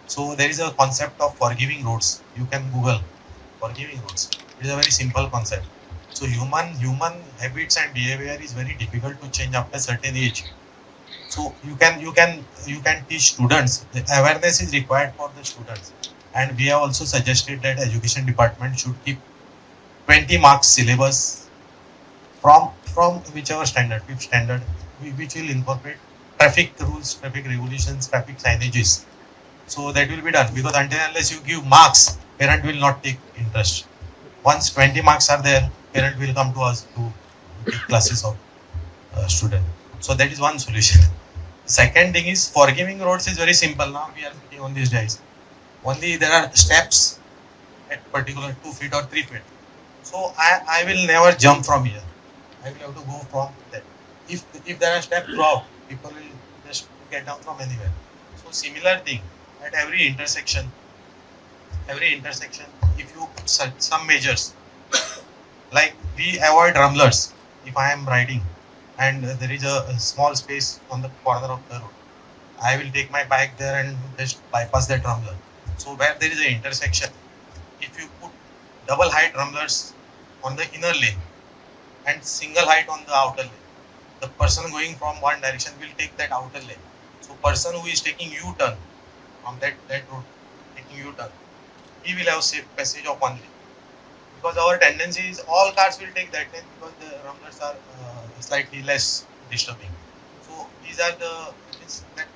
So there is a concept of forgiving roads. You can Google forgiving roads. It is a very simple concept. So human habits and behavior is very difficult to change after certain age. So you can teach students. The awareness is required for the students, and we have also suggested that education department should keep 20 marks syllabus from whichever standard, fifth standard, which will incorporate traffic rules, traffic regulations, traffic signages. So that will be done, because until unless you give marks, parent will not take interest. Once 20 marks are there, parent will come to us to take classes of student. So that is one solution. Second thing is forgiving roads is very simple. Now we are sitting on these days. Only there are steps at particular 2 feet or 3 feet. So I will never jump from here. I will have to go from there. If there are steps throughout, people will just get down from anywhere. So similar thing at every intersection, if you set some measures, like we avoid rumblers. If I am riding and there is a small space on the corner of the road, I will take my bike there and just bypass that rumbler. So where there is an intersection, if you put double height rumblers on the inner lane and single height on the outer lane, the person going from one direction will take that outer lane. So person who is taking U-turn from that road, taking U-turn, he will have safe passage of one lane. Because our tendency is all cars will take that lane because the rumblers are slightly less disturbing. So these are the that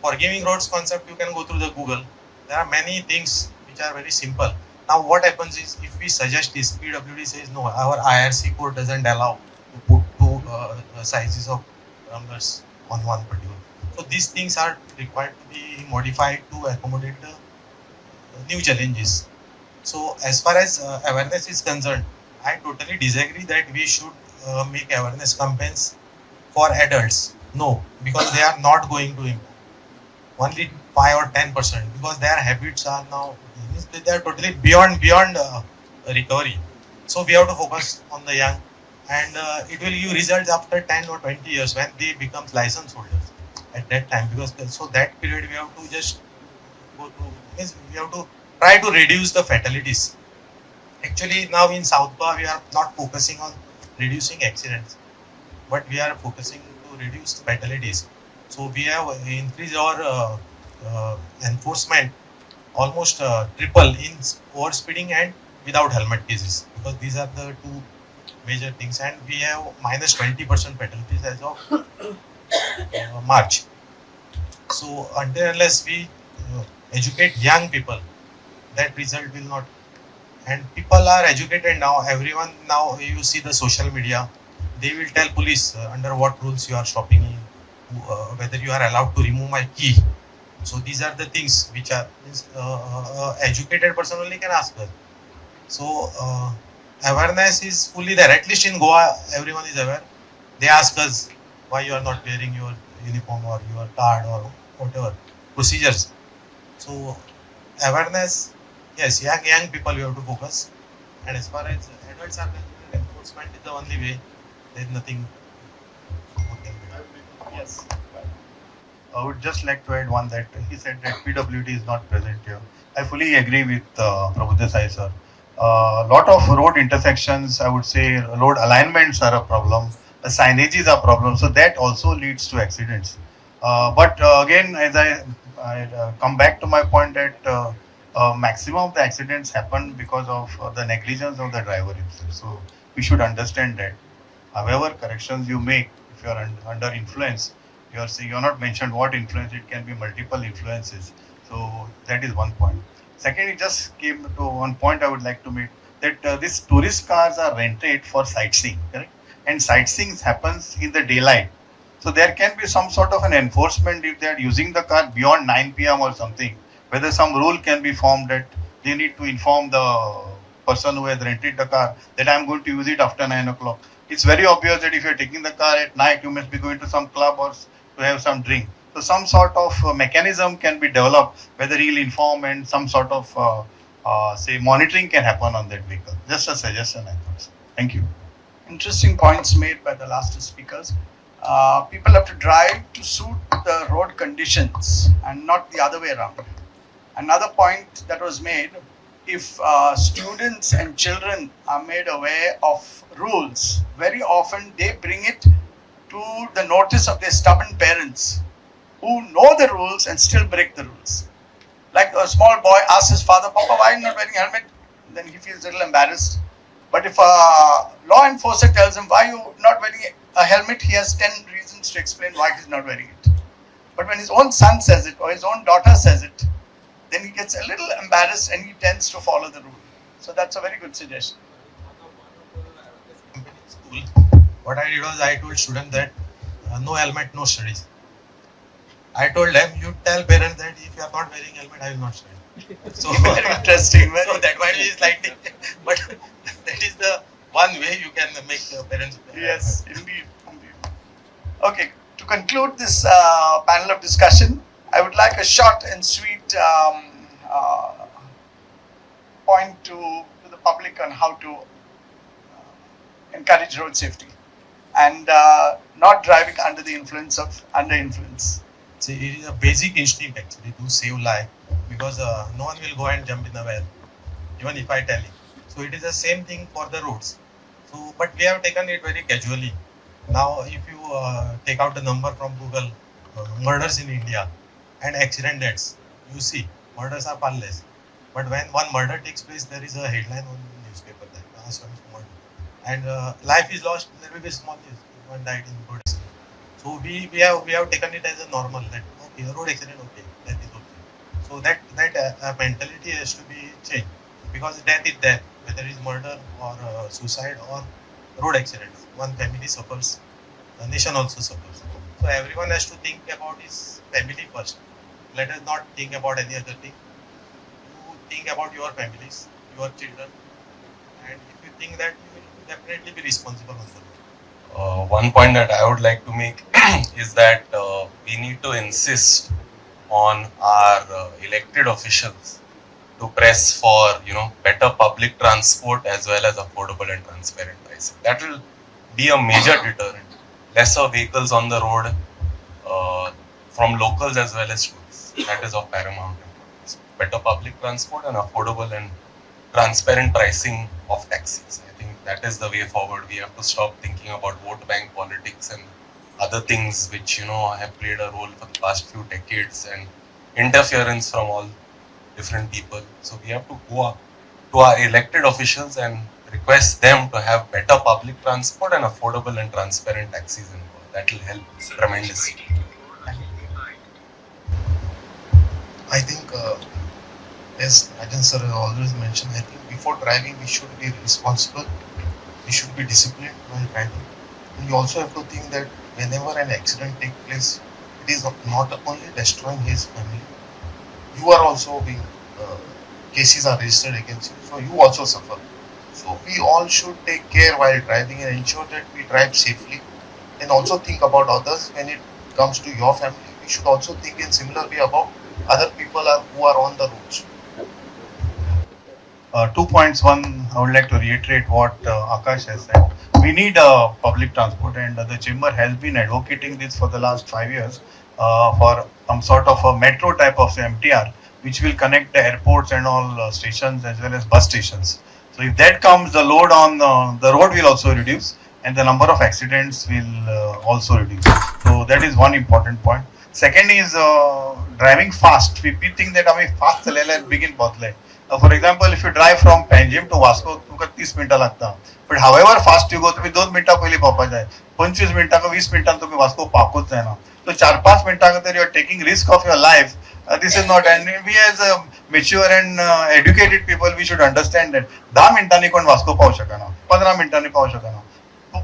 forgiving roads concept. You can go through the Google. There are many things which are very simple. Now what happens is, if we suggest this, PWD says no, our IRC code doesn't allow to put two sizes of rumblers on one particular. So these things are required to be modified to accommodate the new challenges. So as far as awareness is concerned, I totally disagree that we should make awareness campaigns for adults. No, because they are not going to improve. Only 5 or 10%, because their habits are now, they are totally beyond recovery. So we have to focus on the young, and it will give results after 10 or 20 years when they become license holders. At that time, because so that period we have to just go to, means we have to try to reduce the fatalities. Actually, now in South Goa, we are not focusing on reducing accidents, but we are focusing to reduce fatalities. So we have increased our enforcement almost triple in overspeeding and without helmet cases, because these are the two major things, and we have minus 20% fatalities as of March. So until unless we educate young people, that result will not. And people are educated now. Everyone now, you see the social media, they will tell police under what rules you are stopping in, whether you are allowed to remove my key. So these are the things which are educated person only can ask us. So awareness is fully there. At least in Goa, everyone is aware. They ask us why you are not wearing your uniform or your card or whatever procedures. So awareness, yes, young people we have to focus. And as far as adults are concerned, enforcement is the only way. There is nothing more can be done. Yes. I would just like to add one that he said that PWD is not present here. I fully agree with Prabhu Desai sir. A lot of road intersections, I would say, road alignments are a problem. Signages are a problem. So that also leads to accidents. But again, as I come back to my point that maximum of the accidents happen because of the negligence of the driver himself. So we should understand that. However, corrections you make, if you are under influence, you are saying, you are not mentioned what influence, it can be multiple influences. So that is one point. Second, it just came to one point I would like to make, that these tourist cars are rented for sightseeing, correct? And sightseeing happens in the daylight. So there can be some sort of an enforcement if they are using the car beyond 9 p.m. or something, whether some rule can be formed that they need to inform the person who has rented the car that I am going to use it after 9 o'clock. It's very obvious that if you're taking the car at night, you must be going to some club or to have some drink. So some sort of mechanism can be developed, whether he'll inform, and some sort of say monitoring can happen on that vehicle. Just a suggestion, I thought. Thank you. Interesting points made by the last two speakers. People have to drive to suit the road conditions and not the other way around. Another point that was made, if students and children are made aware of rules, very often they bring it to the notice of their stubborn parents who know the rules and still break the rules. Like a small boy asks his father, Papa, why are you not wearing a helmet? Then he feels a little embarrassed. But if a law enforcer tells him why you not wearing a helmet, he has 10 reasons to explain why he's not wearing it. But when his own son says it or his own daughter says it, then he gets a little embarrassed and he tends to follow the rule. So that's a very good suggestion. School, what I did was I told students that no helmet, no studies. I told them, you tell parents that if you are not wearing helmet, I will not study. So Very interesting. Very so that might be slightly, but that is the one way you can make parents. Yes, indeed. Okay, to conclude this panel of discussion, I would like a short and sweet point to the public on how to encourage road safety and not driving under the influence of under influence. See, it is a basic instinct actually to save life because no one will go and jump in the well, even if I tell you. So it is the same thing for the roads. So, but we have taken it very casually. Now, if you take out the number from Google, murders in India and accident deaths, you see murders are far less. But when one murder takes place, there is a headline on the newspaper that so and so murder, and life is lost. There will be small news. One died in road accident. So we have taken it as a normal that okay, a road accident, okay, that is okay. So that mentality has to be changed because death is death, whether it is murder or suicide or road accidents. One family suffers, the nation also suffers. So everyone has to think about his family first. Let us not think about any other thing. You think about your families, your children, and if you think that, you will definitely be responsible on the road. One point that I would like to make is that we need to insist on our elected officials to press for better public transport as well as affordable and transparent pricing. That will be a major deterrent. Lesser vehicles on the road from locals as well as tourists. That is of paramount importance. Better public transport and affordable and transparent pricing of taxis. I think that is the way forward. We have to stop thinking about vote bank politics and other things which have played a role for the past few decades and interference from all different people. So we have to go up to our elected officials and request them to have better public transport and affordable and transparent taxis in Goa. That will help tremendously. I think, as Rajan sir has always mentioned, I think before driving we should be responsible, we should be disciplined while driving. And you also have to think that whenever an accident takes place, it is not only destroying his family, you are also being, cases are registered against you, so you also suffer. So we all should take care while driving and ensure that we drive safely and also think about others when it comes to your family. We should also think in similar way about other people who are on the roads. 2 points. One, I would like to reiterate what Akash has said. We need public transport, and the chamber has been advocating this for the last 5 years for some sort of a metro type of MTR, which will connect the airports and all stations as well as bus stations. So if that comes, the load on the road will also reduce, and the number of accidents will also reduce. So that is one important point. Second is driving fast. We think that आम्ही fast चलेला begin बदले. For example, if you drive from Panjim to Vasco, तुमका 30 मिनिटं लागतात. But however fast you go, तुम्ही 2 मिनिटं पहिले पोहोचा जाय. 25 मिनिटं का 20 मिनिटांत तुम्ही वास्को पाकूच जायना. So 4-5 मिनिटांत तर you are taking risk of your life. This is not, and we as mature and educated people, we should understand that 10 मिनिटांनी कोण वास्को पावू शकना, 15 मिनिटांनी पावू शकना.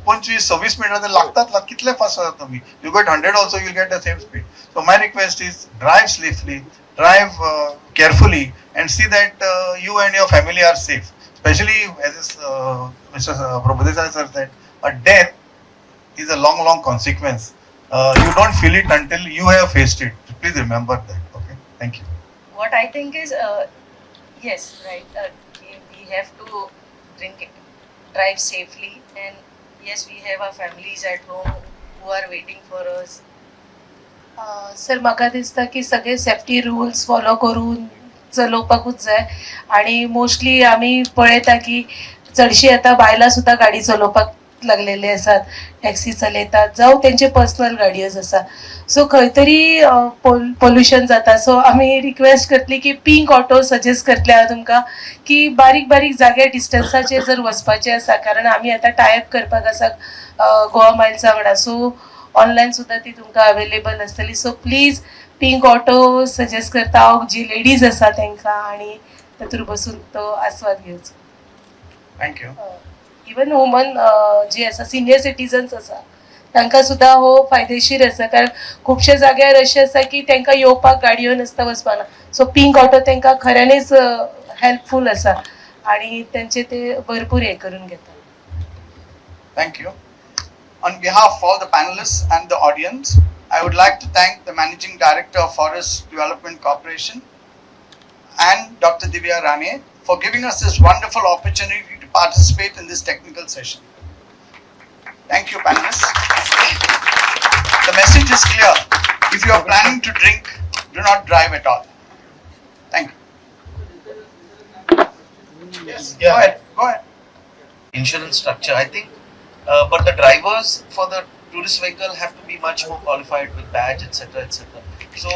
25-26 मिनिटं लागतात, कितले फास्ट जाता तुम्ही. You get 100 also, you will get the same speed. So my request is drive safely, drive carefully, and see that you and your family are safe. Especially as Mr. Prabhudev sir said, a death is a long consequence. You don't feel it until you have faced it. Please remember that. Okay, thank you. What I think is, yes, right. We have to drive safely, and yes, we have our families at home who are waiting for us. Sir म्हाका दिसता की सगळे safety rules follow करून चलोवपाकूच जाय आणि mostly आमी पळयता की चडशी आतां बायलां सुद्दां गाडी चलोवपाक लागलेले आसात, टॅक्सी चलयतात जावं तेंचे पर्सनल गाडयोज आसा. सो खंय तरी पोल्युशन जाता. सो आमी रिक्वेस्ट करतली की पिंक ऑटो सजेस्ट करतले हांव तुमकां की बारीक बारीक जाग्यार डिस्टन्साचेर जर वचपाचें आसा, कारण आमी आतां टायप करपाक आसा गोवा मायल्सा वांगडा. सो ऑनलायन सुद्दां ती तुमकां अवेलेबल आसतली. So please pink auto suggest करता हांव, जी लेडीज आसा तांकां, आनी तातूंत बसून तो आस्वाद घेवचो. थँक्यू. इवन वुमन जी आसा, सिनियर सिटीजन्स आसा, तांकां सुद्दां हो फायदेशीर आसा, कारण खुबशे जाग्यार अशें आसा की तांकां येवपाक गाडयो नासता, वचपाक ना. सो पिंक ऑटो तांकां खऱ्यांनीच हेल्पफूल आसा आनी तेंचे ते भरपूर हे करून घेता. Thank you. On behalf of all the panelists and the audience, I would like to thank the Managing Director of Forest Development Corporation and Dr. Divya Rane for giving us this wonderful opportunity to participate in this technical session. Thank you, panelists. The message is clear. If you are planning to drink, do not drive at all. Thank you. Yes, Yeah. go ahead. Go ahead. Insurance structure, I think, but the drivers for the tourist vehicle have to be much more qualified with badge, etc., etc. So,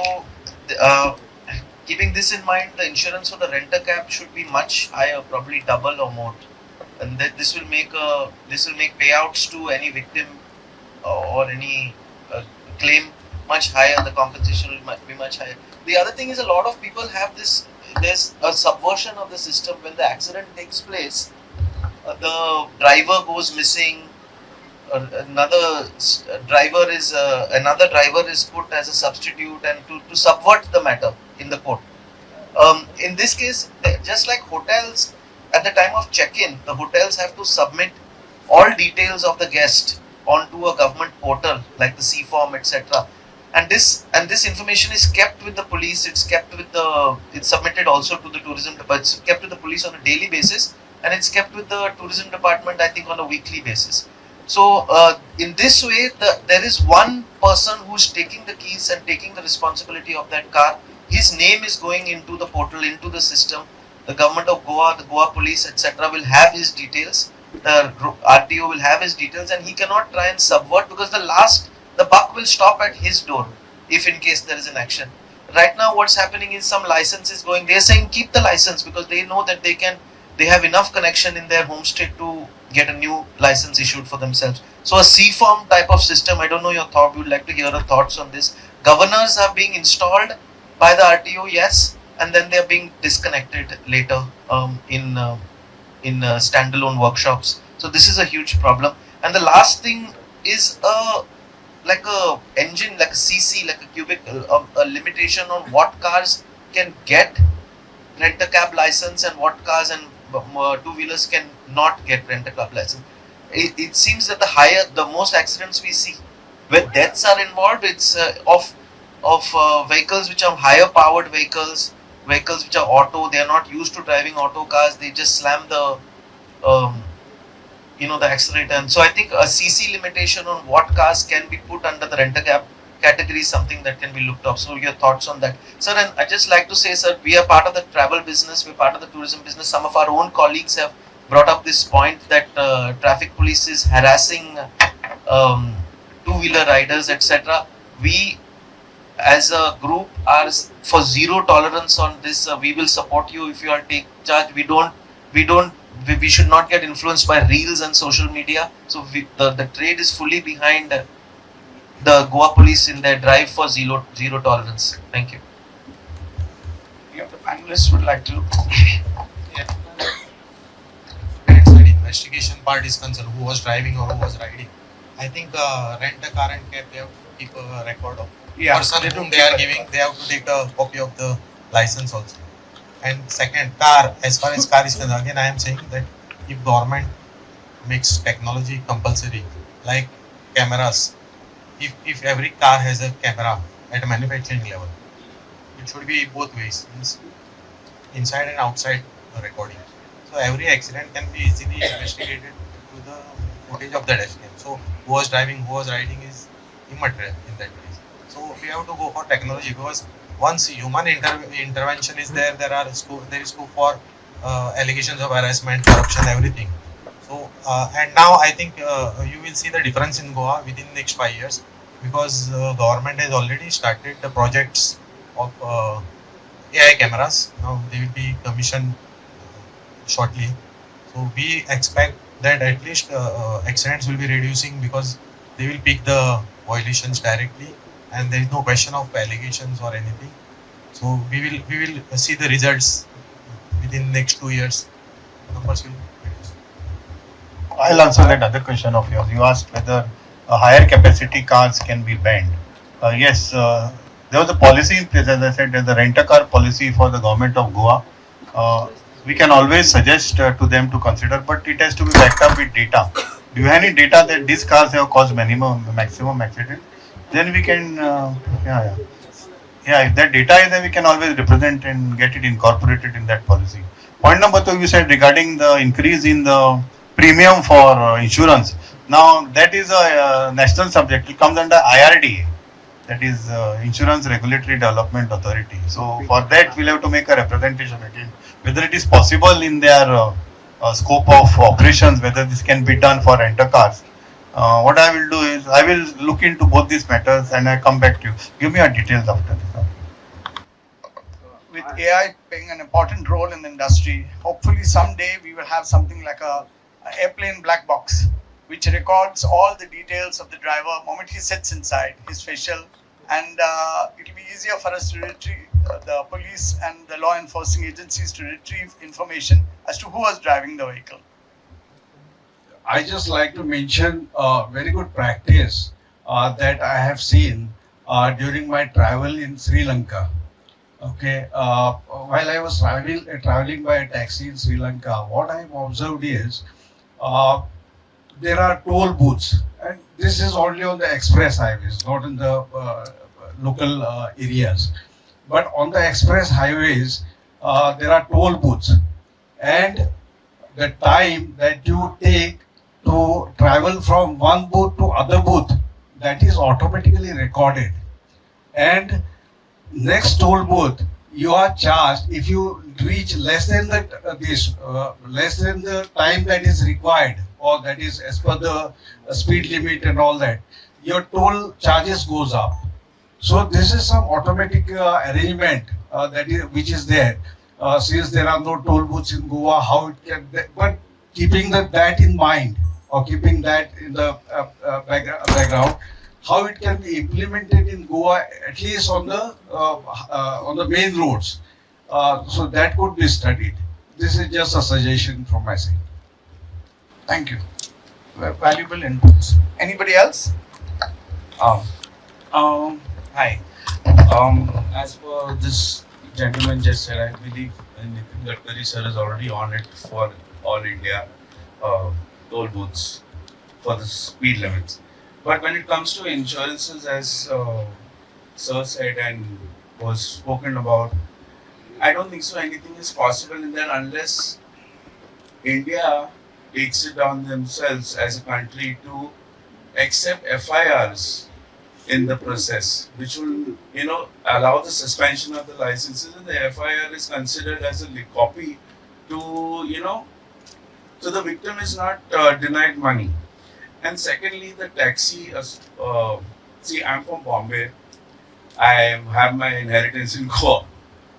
keeping this in mind, the insurance for the renter cab should be much higher, probably double or more, and that this will make payouts to any victim or any claim much higher. The compensation will be much higher. The other thing is, a lot of people have this. There's a subversion of the system. When the accident takes place, the driver goes missing. Another driver is put as a substitute, and to subvert the matter in the court. In this case, just like hotels, at the time of check-in, the hotels have to submit all details of the guest onto a government portal like the C-form, etc. And this information is kept with the police. It's submitted also to the tourism department. It's kept with the police on a daily basis, and it's kept with the tourism department, I think, on a weekly basis. So in this way, there is one person who's taking the keys and taking the responsibility of that car. His name is going into the portal, into the system. The government of Goa, the Goa police, etc. will have his details. The RTO will have his details, and he cannot try and subvert, because the buck will stop at his door if in case there is an action. Right now what's happening is some license is going, they're saying keep the license because they know that they have enough connection in their home state to get a new license issued for themselves. So a C-form type of system, I don't know your thought, we would like to hear your thoughts on this. Governors are being installed by the RTO, yes, and then they are being disconnected later in standalone workshops. So this is a huge problem. And the last thing is like a engine, like a CC, like a cubic, a limitation on what cars can get rent-a-cab license and what cars and two-wheelers can not get rent-a-cab license. It seems that the most accidents we see where deaths are involved, it's of vehicles which are higher powered vehicles which are auto. They are not used to driving auto cars. They just slam the the accelerator. And so I think a CC limitation on what cars can be put under the rent-a-cab category is something that can be looked up. So your thoughts on that, sir? And I just like to say, sir, we are part of the travel business, we're part of the tourism business. Some of our own colleagues have brought up this point that traffic police is harassing two-wheeler riders, etc. We as a group are for zero tolerance on this. We will support you if you are take charge. We should not get influenced by reels and social media. So the trade is fully behind the Goa police in their drive for zero tolerance. Thank you. The panelists would like to. When investigation part is concerned, who was driving or who was riding, I think rent a car and cab, they have to keep a record of person whom they are giving. They have to take a copy of the license also. And second, car, as far as car is concerned, again I am saying that if government makes technology compulsory, like cameras, if every car has a camera at a manufacturing level, it should be both ways, means inside and outside recording. So every accident can be easily investigated to the footage of the dash cam. So who was driving, who was riding is immaterial in that case. So we have to go for technology, because once human intervention is there, there is scope for allegations of harassment, corruption, everything. So and now I think you will see the difference in Goa within the next 5 years, because government has already started the projects of AI cameras. Now they will be commissioned shortly. So we expect that at least accidents will be reducing, because they will pick the violations directly, and there is no question of allegations or anything. So we will see the results within next 2 years. Numbers will reduce. I'll answer that other question of yours. You asked whether higher capacity cars can be banned. Yes, there was a policy in place, as I said, there's a rent-a-car policy for the government of Goa. Uh, we can always suggest to them to consider, but it has to be backed up with data. Do you have any data that these cars have caused maximum accident? Then we can, yeah, if that data is there, we can always represent and get it incorporated in that policy. Point number two, you said regarding the increase in the premium for insurance. Now, that is a national subject. It comes under IRDA, that is Insurance Regulatory Development Authority. So, for that, we'll have to make a representation again. Whether it is possible in their scope of operations, whether this can be done for rent-a-cars. What I will do is, I will look into both these matters and I come back to you. Give me your details after this. With AI playing an important role in the industry, hopefully someday we will have something like a airplane black box, which records all the details of the driver moment he sits inside, his facial, and it will be easier for us to retrieve the police and the law enforcing agencies to retrieve information as to who was driving the vehicle. I just like to mention a very good practice that I have seen during my travel in Sri Lanka. Okay, while I was traveling by a taxi in Sri Lanka, what I have observed is there are toll booths, and this is only on the express highways, not in the local areas. But on the express highways, there are toll booths, and the time that you take to travel from one booth to other booth, that is automatically recorded. And next toll booth, you are charged if you reach less than less than the time that is required, or that is as per the speed limit and all that. Your toll charges goes up. So this is some automatic arrangement which is there. Since there are no toll booths in Goa, how it can? But keeping that in mind, or keeping that in the background, how it can be implemented in Goa, at least on the main roads. So that could be studied. This is just a suggestion from my side. Thank you. Valuable inputs. Anybody else? Hi. As per this gentleman just said, I believe Nitin Gadkari sir is already on it for all India toll booths for the speed limits. But when it comes to insurances, as sir said and was spoken about, I don't think so anything is possible in that unless India takes it on themselves as a country to accept FIRs in the process, which will, allow the suspension of the licenses, and the FIR is considered as a copy to, so the victim is not denied money. And secondly, the taxi, see, I'm from Bombay. I have my inheritance in Goa.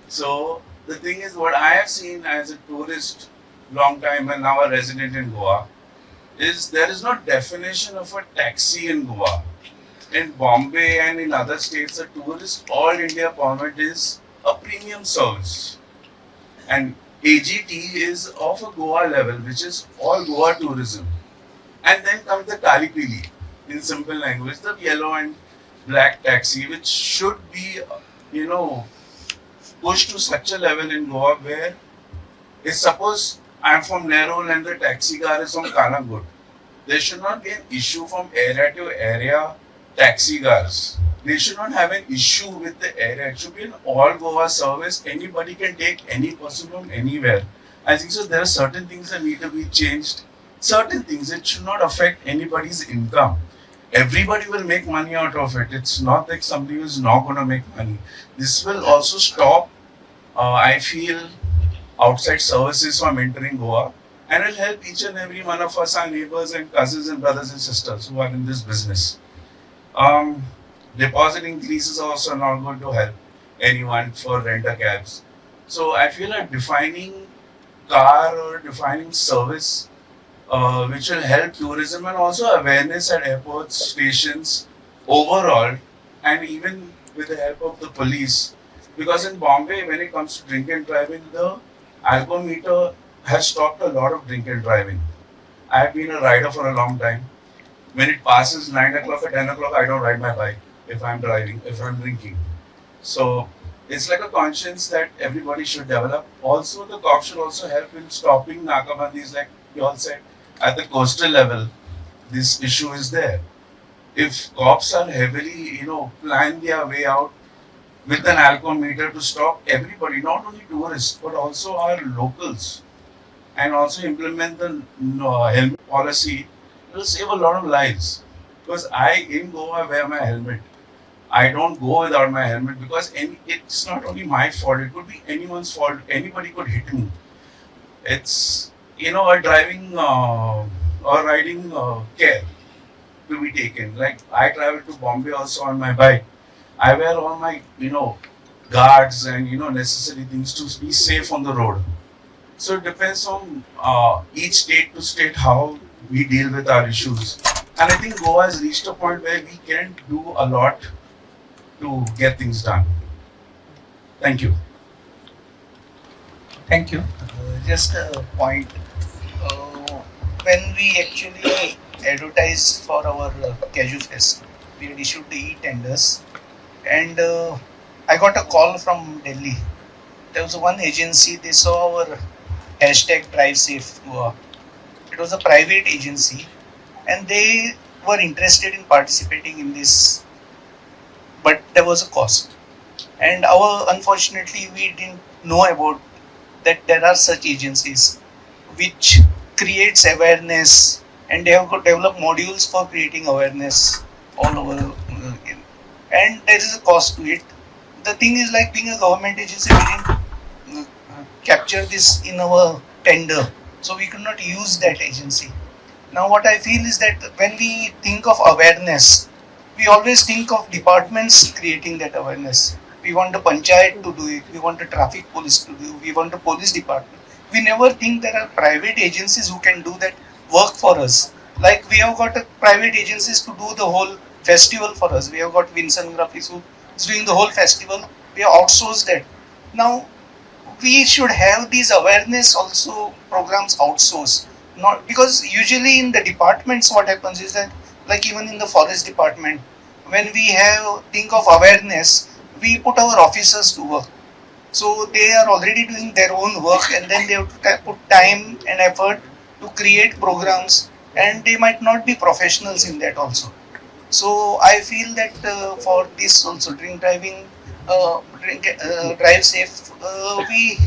So the thing is, what I have seen as a tourist long time and now a resident in Goa, is there is no definition of a taxi in Goa. In Bombay and in other states, a tourist all India permit is a premium service. And AGT is of a Goa level, which is all Goa tourism. And then comes the Kali Pili, in simple language, the yellow and black taxi, which should be, pushed to such a level in Goa where, if suppose I'm from Nerul and the taxi car is from Kanagut, there should not be an issue from area to area taxi cars. They should not have an issue with the area. It should be an all Goa service. Anybody can take any person from anywhere. I think so. There are certain things that need to be changed. Certain things, it should not affect anybody's income. everybody will make money out of it. It's not like somebody is not going to make money. This will also stop, I feel, outside services from entering Goa, and will help each and every one of us, our neighbors and cousins and brothers and sisters who are in this business. Deposit increases are also not going to help anyone for renter cabs. So I feel like defining car or defining service which will help tourism and also awareness at airports, stations overall, and even with the help of the police. Because in Bombay, when it comes to drink and driving, the alcohol meter has stopped a lot of drink and driving. I've been a rider for a long time. When it passes 9 o'clock or 10 o'clock, I don't ride my bike if I'm driving, if I'm drinking. So it's like a conscience that everybody should develop. Also, the cops should also help in stopping nakabandis, like you all said, at the coastal level. This issue is there. If cops are heavily, plan their way out with an alcohol meter to stop everybody, not only tourists, but also our locals, and also implement the helmet policy, it will save a lot of lives. Because I, in Goa, wear my helmet. I don't go without my helmet because it's not only my fault, it could be anyone's fault. Anybody could hit me. It's, a driving or riding care to be taken. Like I travel to Bombay also on my bike. I wear all my, guards and, necessary things to be safe on the road. So it depends on each state to state how we deal with our issues. And I think Goa has reached a point where we can do a lot to get things done. Thank you. Thank you. Just a point. When we actually advertised for our Cashew Festival, we had issued the e-tenders, and I got a call from Delhi. There was one agency, they saw our hashtag Drive Safe Goa. It was a private agency, and they were interested in participating in this, but there was a cost. And unfortunately, we didn't know about that there are such agencies which creates awareness, and they have got develop modules for creating awareness all over and there is a cost to it. The thing is, like, being a government agency, we didn't capture this in our tender, so we could not use that agency. Now what I feel is that when we think of awareness, we always think of departments creating that awareness. We want the panchayat to do it, we want the traffic police to do, we want the police department. We never think there are private agencies who can do that work for us. Like, we have got private agencies to do the whole festival for us. We have got Vincent Graphics who is doing the whole festival. We have outsourced that. Now we should have these awareness also programs outsourced. Not because usually in the departments what happens is that, like even in the forest department, when we have think of awareness, we put our officers to work. So they are already doing their own work, and then they have to put time and effort to create programs, and they might not be professionals in that also. So I feel that for this also drive safe, we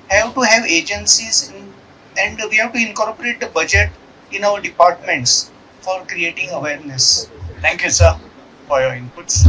have to have agencies and we have to incorporate the budget in our departments for creating awareness. Thank you, sir, for your inputs.